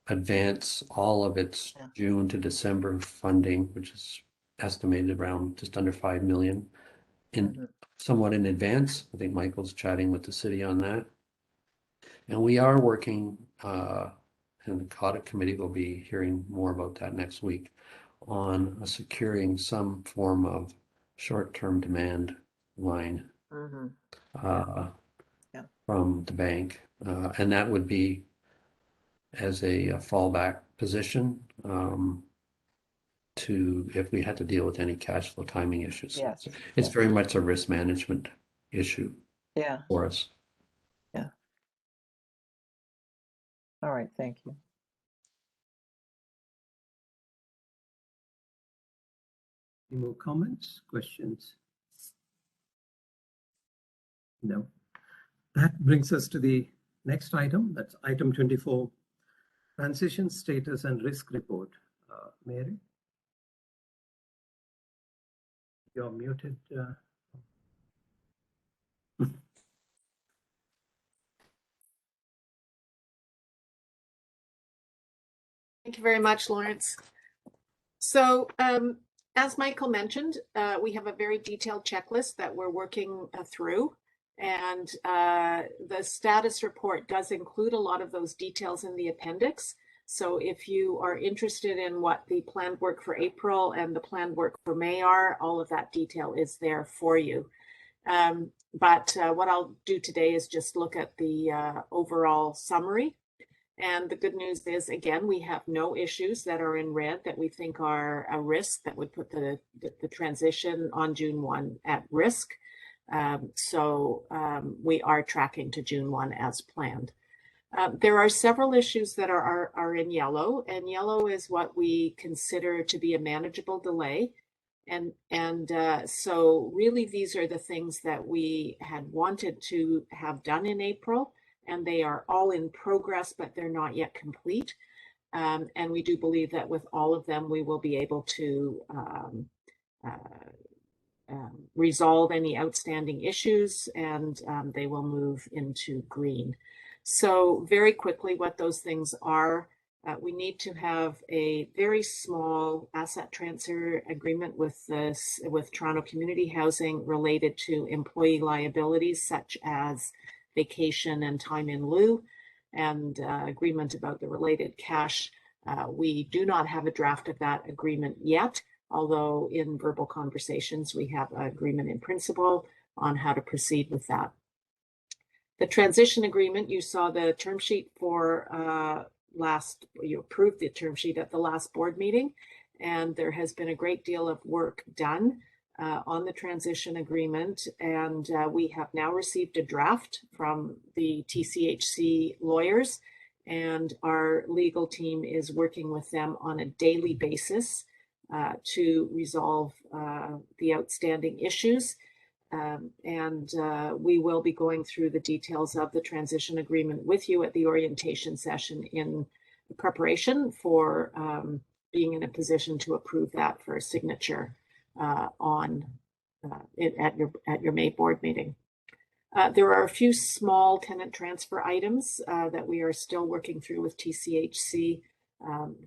advance all of its June to December funding, which is estimated around just under 5 million somewhat in advance. I think Michael's chatting with the city on that. And we are working, and the audit committee will be hearing more about that next week, on securing some form of short-term demand line from the bank. And that would be as a fallback position to if we had to deal with any cash flow timing issues. Yes. It's very much a risk management issue for us. Yeah. All right, thank you. Any more comments, questions? No. That brings us to the next item. That's item 24, transition status and risk report. Mary? You're muted. Thank you very much, Lawrence. So as Michael mentioned, we have a very detailed checklist that we're working through. And the status report does include a lot of those details in the appendix. So if you are interested in what the planned work for April and the planned work for May are, all of that detail is there for you. But what I'll do today is just look at the overall summary. And the good news is, again, we have no issues that are in red that we think are a risk that would put the transition on June 1 at risk. So we are tracking to June 1 as planned. There are several issues that are in yellow, and yellow is what we consider to be a manageable delay. And so really these are the things that we had wanted to have done in April, and they are all in progress, but they're not yet complete. And we do believe that with all of them, we will be able to resolve any outstanding issues, and they will move into green. So very quickly, what those things are, we need to have a very small asset transfer agreement with Toronto Community Housing related to employee liabilities such as vacation and time in lieu, and agreement about the related cash. We do not have a draft of that agreement yet, although in verbal conversations we have an agreement in principle on how to proceed with that. The transition agreement, you saw the term sheet for you approved the term sheet at the last board meeting, and there has been a great deal of work done on the transition agreement, and we have now received a draft from the TSHC lawyers, and our legal team is working with them on a daily basis to resolve the outstanding issues. We will be going through the details of the transition agreement with you at the orientation session in preparation for being in a position to approve that for a signature at your May board meeting. There are a few small tenant transfer items that we are still working through with TSHC.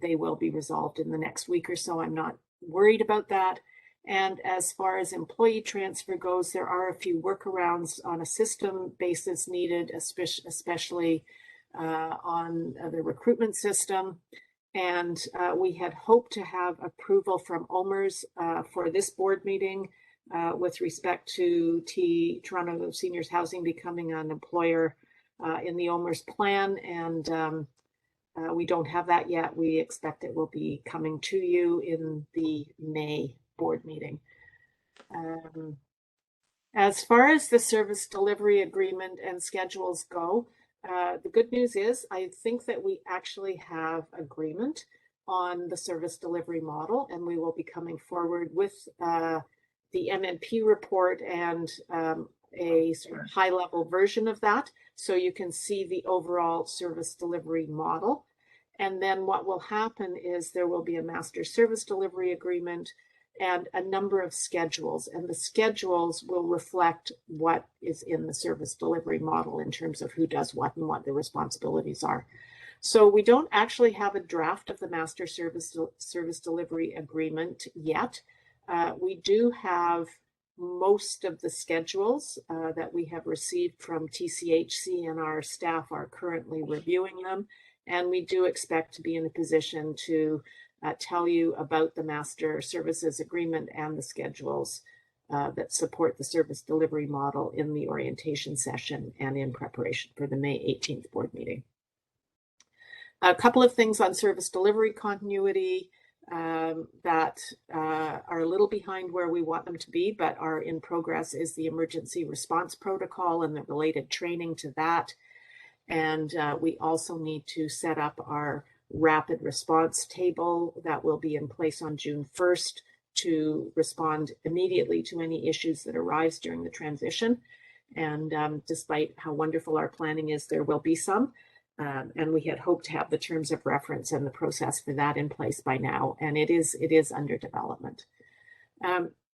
They will be resolved in the next week or so. I'm not worried about that. And as far as employee transfer goes, there are a few workarounds on a system basis needed, especially on the recruitment system. And we had hoped to have approval from OMERS for this board meeting with respect to Toronto Seniors Housing becoming an employer in the OMERS plan. And we don't have that yet. We expect it will be coming to you in the May board meeting. As far as the service delivery agreement and schedules go, the good news is I think that we actually have agreement on the service delivery model, and we will be coming forward with the MNP report and a sort of high-level version of that, so you can see the overall service delivery model. And then what will happen is there will be a master service delivery agreement and a number of schedules, and the schedules will reflect what is in the service delivery model in terms of who does what and what the responsibilities are. So we don't actually have a draft of the master service delivery agreement yet. We do have most of the schedules that we have received from TSHC, and our staff are currently reviewing them. And we do expect to be in a position to tell you about the master services agreement and the schedules that support the service delivery model in the orientation session and in preparation for the May 18th board meeting. A couple of things on service delivery continuity that are a little behind where we want them to be, but are in progress is the emergency response protocol and the related training to that. And we also need to set up our rapid response table that will be in place on June 1st to respond immediately to any issues that arise during the transition. And despite how wonderful our planning is, there will be some. And we had hoped to have the terms of reference and the process for that in place by now, and it is under development.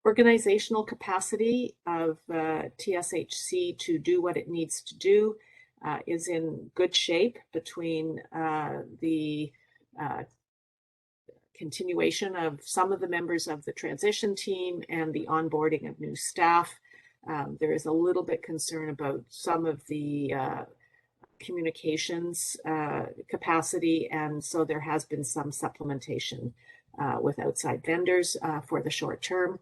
Organizational capacity of TSHC to do what it needs to do is in good shape between the continuation of some of the members of the transition team and the onboarding of new staff. There is a little bit concern about some of the communications capacity, and so there has been some supplementation with outside vendors for the short term.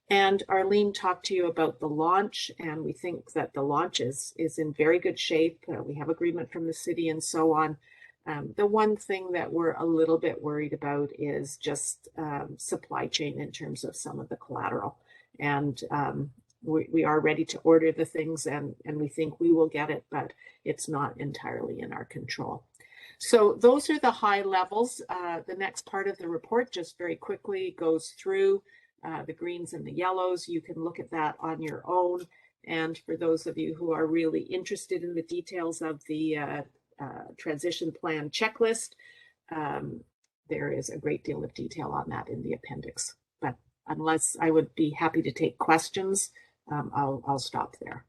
And Arlene talked to you about the launch, and we think that the launch is in very good shape. We have agreement from the city and so on. The one thing that we're a little bit worried about is just supply chain in terms of some of the collateral. And we are ready to order the things, and we think we will get it, but it's not entirely in our control. So those are the high levels. The next part of the report just very quickly goes through the greens and the yellows. You can look at that on your own. And for those of you who are really interested in the details of the transition plan checklist, there is a great deal of detail on that in the appendix. But unless I would be happy to take questions, I'll stop there.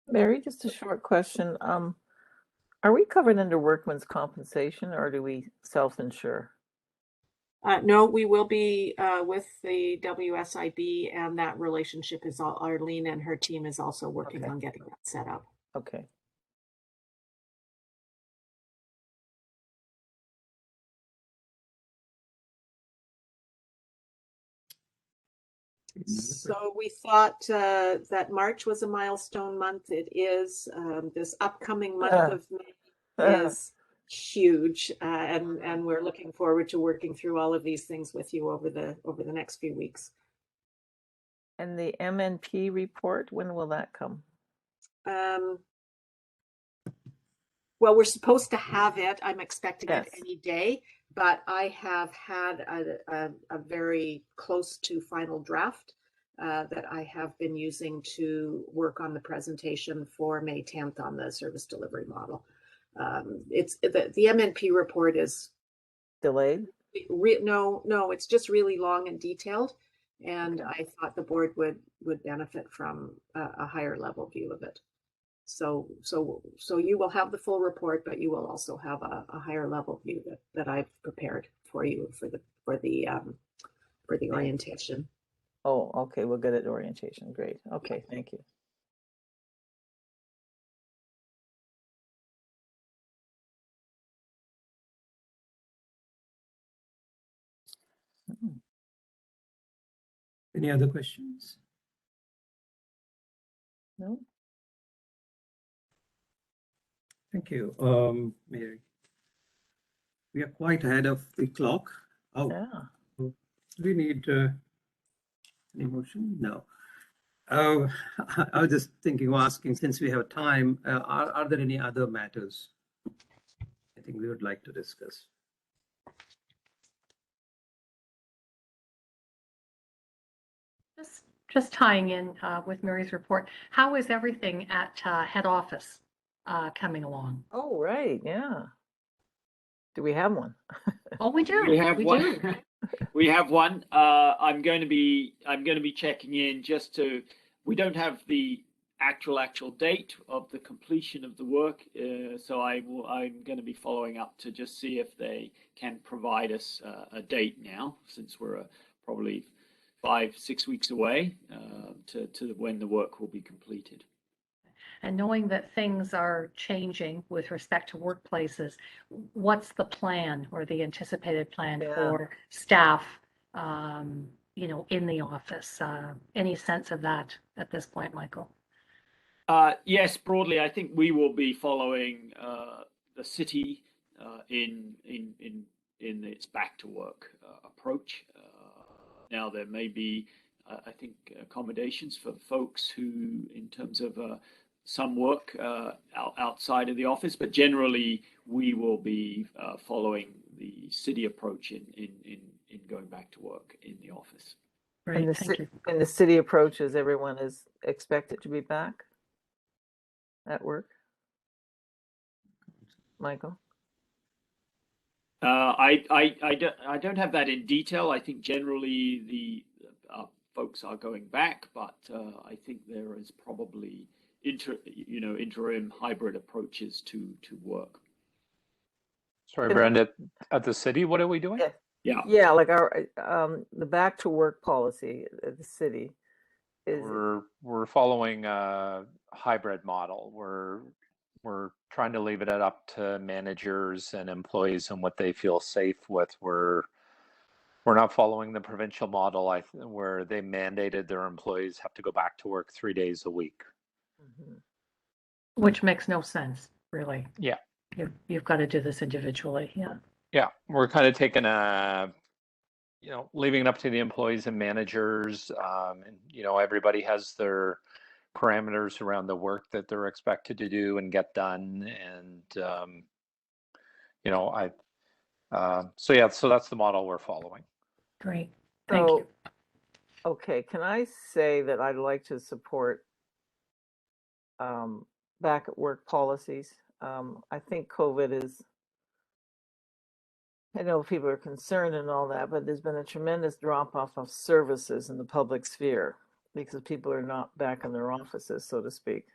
Mary, just a short question. Are we covered under workman's compensation, or do we self-insure? No, we will be with the WSIB, and that relationship is all, Arlene and her team is also working on getting that set up. Okay. So we thought that March was a milestone month. It is. This upcoming month of May is huge, and we're looking forward to working through all of these things with you over the next few weeks. And the MNP report, when will that come? Well, we're supposed to have it. I'm expecting it any day, but I have had a very close to final draft that I have been using to work on the presentation for May 10th on the service delivery model. It's the MNP report is delayed. No, it's just really long and detailed, and I thought the board would benefit from a higher level view of it. So you will have the full report, but you will also have a higher level view that I've prepared for you for the orientation. Oh, okay, we'll get it at orientation. Great. Okay, thank you. Any other questions? No. Thank you, Mary. We are quite ahead of the clock. Oh, yeah. Do we need any motion? No. I was just thinking, asking, since we have time, are there any other matters I think we would like to discuss? Just tying in with Mary's report, how is everything at head office coming along? Oh, right, yeah. Do we have one? Oh, we do. We have one. Do. We have one. I'm going to be checking in just to. We don't have the actual date of the completion of the work, so I'm going to be following up to just see if they can provide us a date now, since we're probably 5-6 weeks away to when the work will be completed. And knowing that things are changing with respect to workplaces, what's the plan or the anticipated plan for staff, in the office? Any sense of that at this point, Michael? Yes, broadly, I think we will be following the city in its back to work approach. Now there may be, I think, accommodations for folks who, in terms of some work outside of the office, but generally we will be following the city approach in going back to work in the office. Right, and the city approach is everyone is expected to be back at work. Michael? I don't have that in detail. I think generally the folks are going back, but I think there is probably interim hybrid approaches to work. Sorry, Brenda, at the city, what are we doing? Yeah, like our the back to work policy at the city is we're following a hybrid model. We're trying to leave it up to managers and employees and what they feel safe with. We're not following the provincial model where they mandated their employees have to go back to work 3 days a week. Which makes no sense, really. Yeah. You've got to do this individually. Yeah. Yeah, we're kind of taking leaving it up to the employees and managers. Everybody has their parameters around the work that they're expected to do and get done. And, so that's the model we're following. Great. Thank you. Okay, can I say that I'd like to support back at work policies? I think COVID is, I know people are concerned and all that, but there's been a tremendous drop off of services in the public sphere because people are not back in their offices, so to speak.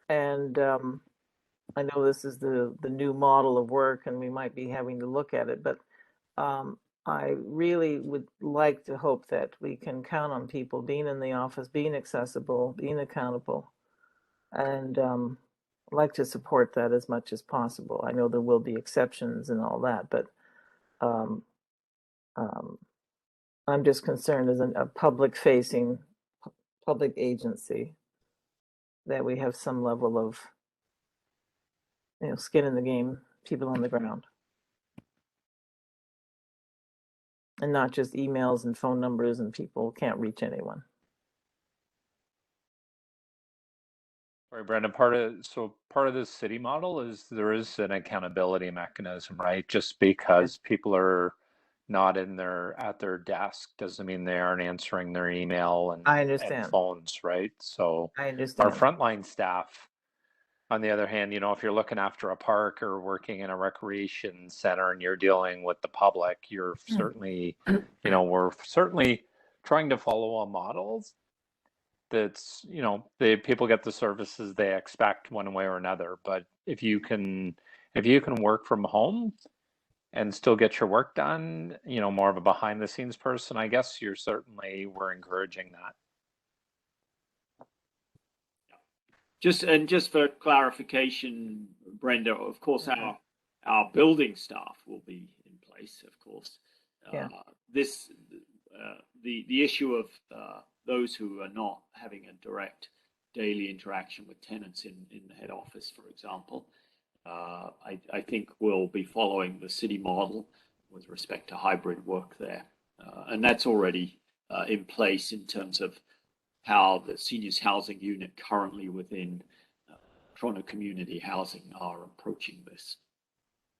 And I know this is the new model of work and we might be having to look at it, but I really would like to hope that we can count on people being in the office, being accessible, being accountable, and I'd like to support that as much as possible. I know there will be exceptions and all that, but I'm just concerned as a public-facing public agency that we have some level of, skin in the game, people on the ground. And not just emails and phone numbers and people can't reach anyone. Right, Brenda, part of the city model is there is an accountability mechanism, right? Just because people are not at their desk doesn't mean they aren't answering their email I and understand. phones, right? So I our understand. frontline staff, on the other hand, if you're looking after a park or working in a recreation center and you're dealing with the public, you're certainly, we're certainly trying to follow a model that's, the people get the services they expect one way or another. But if you can work from home and still get your work done, more of a behind the scenes person, I guess we're encouraging that. Just for clarification, Brenda, of course, our building staff will be in place, of course. Yeah. The issue of those who are not having a direct daily interaction with tenants in the head office, for example, I think we'll be following the city model with respect to hybrid work there. And that's already in place in terms of how the seniors housing unit currently within Toronto Community Housing are approaching this.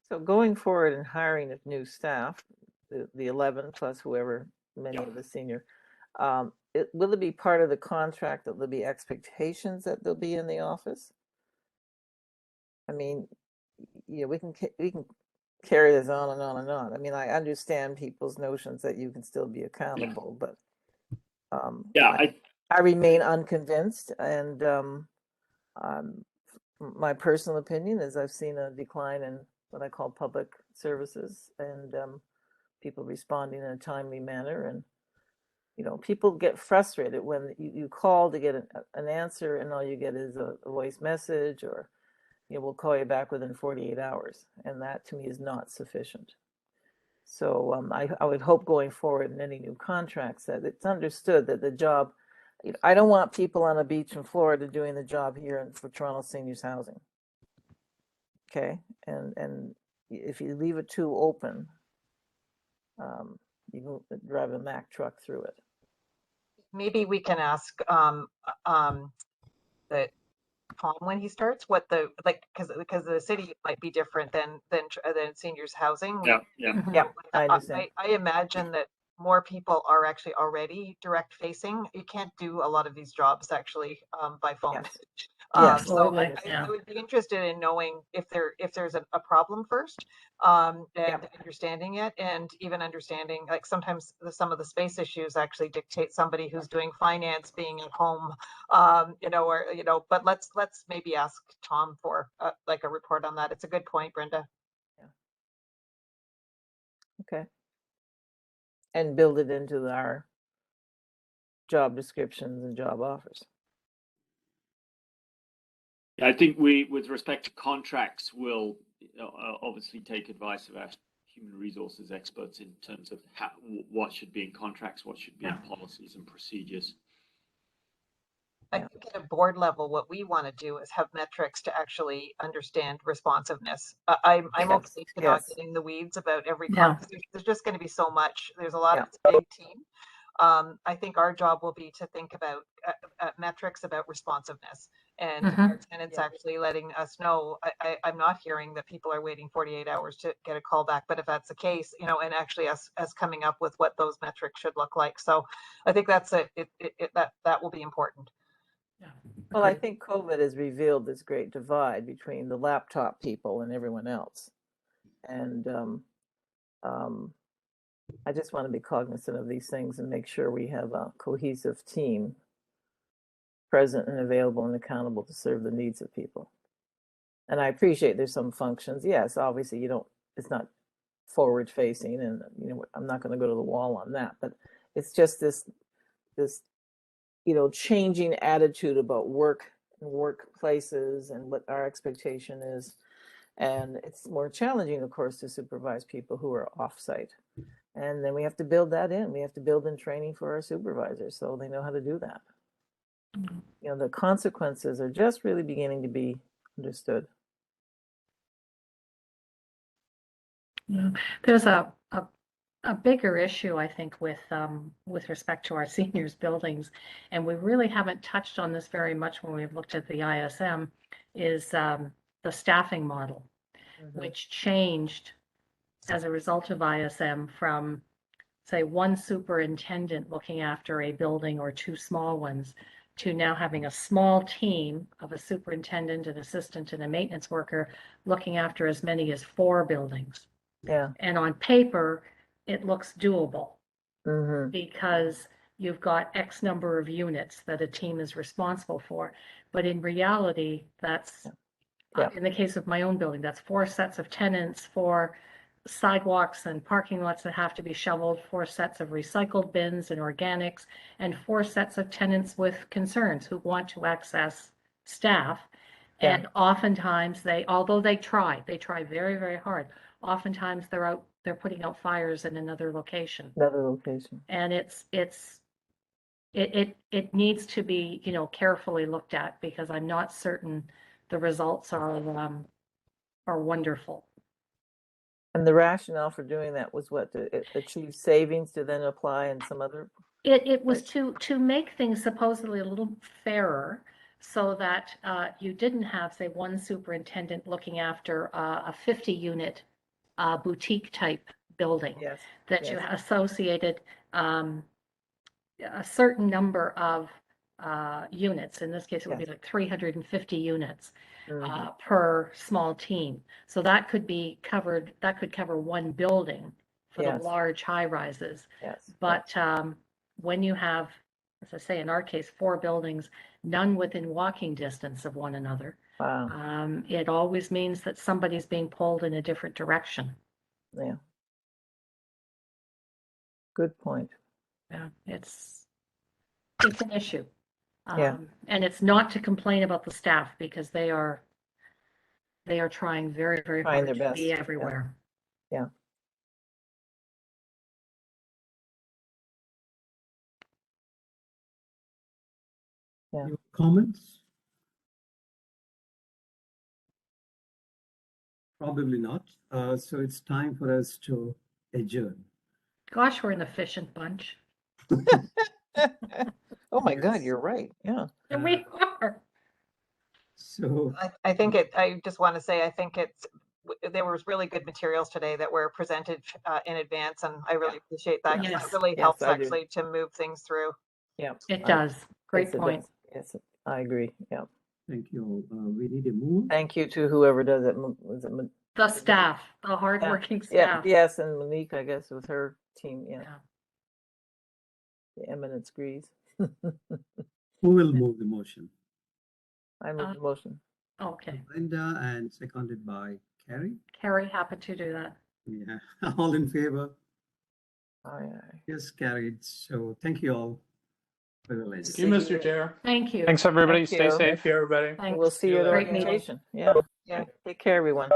So going forward and hiring of new staff, the 11 plus whoever, many of the senior, will it be part of the contract that there'll be expectations that they'll be in the office? I mean, we can carry this on and on and on. I mean, I understand people's notions that you can still be accountable, but I remain unconvinced, and my personal opinion is I've seen a decline in what I call public services and people responding in a timely manner. And, people get frustrated when you call to get an answer and all you get is a voice message or, we'll call you back within 48 hours. And that to me is not sufficient. So I would hope going forward in any new contracts that it's understood that the job, I don't want people on a beach in Florida doing the job here for Toronto Seniors Housing. Okay, and if you leave it too open, you can drive a Mack truck through it. Maybe we can ask that Tom when he starts what because the city might be different than seniors housing. Yeah. I understand. I imagine that more people are actually already direct facing. You can't do a lot of these jobs actually by phone. Yes. So I would be interested in knowing if there's a problem first, and understanding it, and even understanding like sometimes some of the space issues actually dictate somebody who's doing finance being at home, but let's maybe ask Tom for like a report on that. It's a good point, Brenda. Okay. And build it into our job descriptions and job offers. I think we, with respect to contracts, will obviously take advice of our human resources experts in terms of what should be in contracts, what should be in policies and procedures. I think at a board level, what we want to do is have metrics to actually understand responsiveness. I'm okay to not get in the weeds about every conversation. There's just going to be so much. There's a lot of big team. I think our job will be to think about metrics about responsiveness And our tenants actually letting us know. I'm not hearing that people are waiting 48 hours to get a call back, but if that's the case, you know, and actually us coming up with what those metrics should look like. So I think that's that will be important. Yeah. Well, I think COVID has revealed this great divide between the laptop people and everyone else. And I just want to be cognizant of these things and make sure we have a cohesive team present and available and accountable to serve the needs of people. And I appreciate there's some functions. Yes, obviously it's not forward facing, and you know, I'm not going to go to the wall on that, but it's just this you know, changing attitude about work and workplaces and what our expectation is. And it's more challenging, of course, to supervise people who are off-site. And then we have to build that in. We have to build in training for our supervisors so they know how to do that. You know, the consequences are just really beginning to be understood. Yeah. There's a bigger issue, I think, with respect to our seniors buildings, and we really haven't touched on this very much when we've looked at the ISM, is the staffing model, which changed as a result of ISM from, say, one superintendent looking after a building or two small ones, to now having a small team of a superintendent, an assistant, and a maintenance worker looking after as many as 4 buildings. Yeah. And on paper, it looks doable because you've got X number of units that a team is responsible for. But in reality, that's, in the case of my own building, that's 4 sets of tenants, 4 sidewalks and parking lots that have to be shoveled, 4 sets of recycled bins and organics, and 4 sets of tenants with concerns who want to access staff. And oftentimes although they try very, very hard, oftentimes they're putting out fires in another location. And it needs to be, you know, carefully looked at, because I'm not certain the results are wonderful. And the rationale for doing that was what, to achieve savings to then apply in some other? It was to make things supposedly a little fairer, so that you didn't have, say, one superintendent looking after a 50-unit boutique type building. That you associated a certain number of units. In this case, it would be like 350 units per small team. So that could be covered, that could cover one building for the large high rises. But when you have, as I say, in our case, 4 buildings, none within walking distance of one another, it always means that somebody's being pulled in a different direction. Yeah. Good point. Yeah, it's an issue. And it's not to complain about the staff, because they are trying very, very hard their to best. be everywhere. Yeah. Your comments? Probably not. So it's time for us to adjourn. Gosh, we're an efficient bunch. Oh my God, you're right. Yeah. And we are. So I think I just want to say, I think there was really good materials today that were presented in advance, and I really appreciate that, because it really helps actually to move things through. Yeah, it does. Great point. Yes, I agree. Yeah. Thank you. We need a move. Thank you to whoever does it. Was it the staff, the hardworking staff. Yes, and Monique, I guess, with her team. Yeah. The eminent Grease. Who will move the motion? I move the motion. Okay. Linda, and seconded by Carrie. Carrie, happy to do that. Yeah. All in favor? Aye. Yes, carried. So thank you all. Thank you, Mr. Chair. Thank you. Thanks, everybody. Thank Stay you. safe. Thank you, everybody. Thanks. We'll see you at Great meeting. orientation. Yeah. Take care, everyone.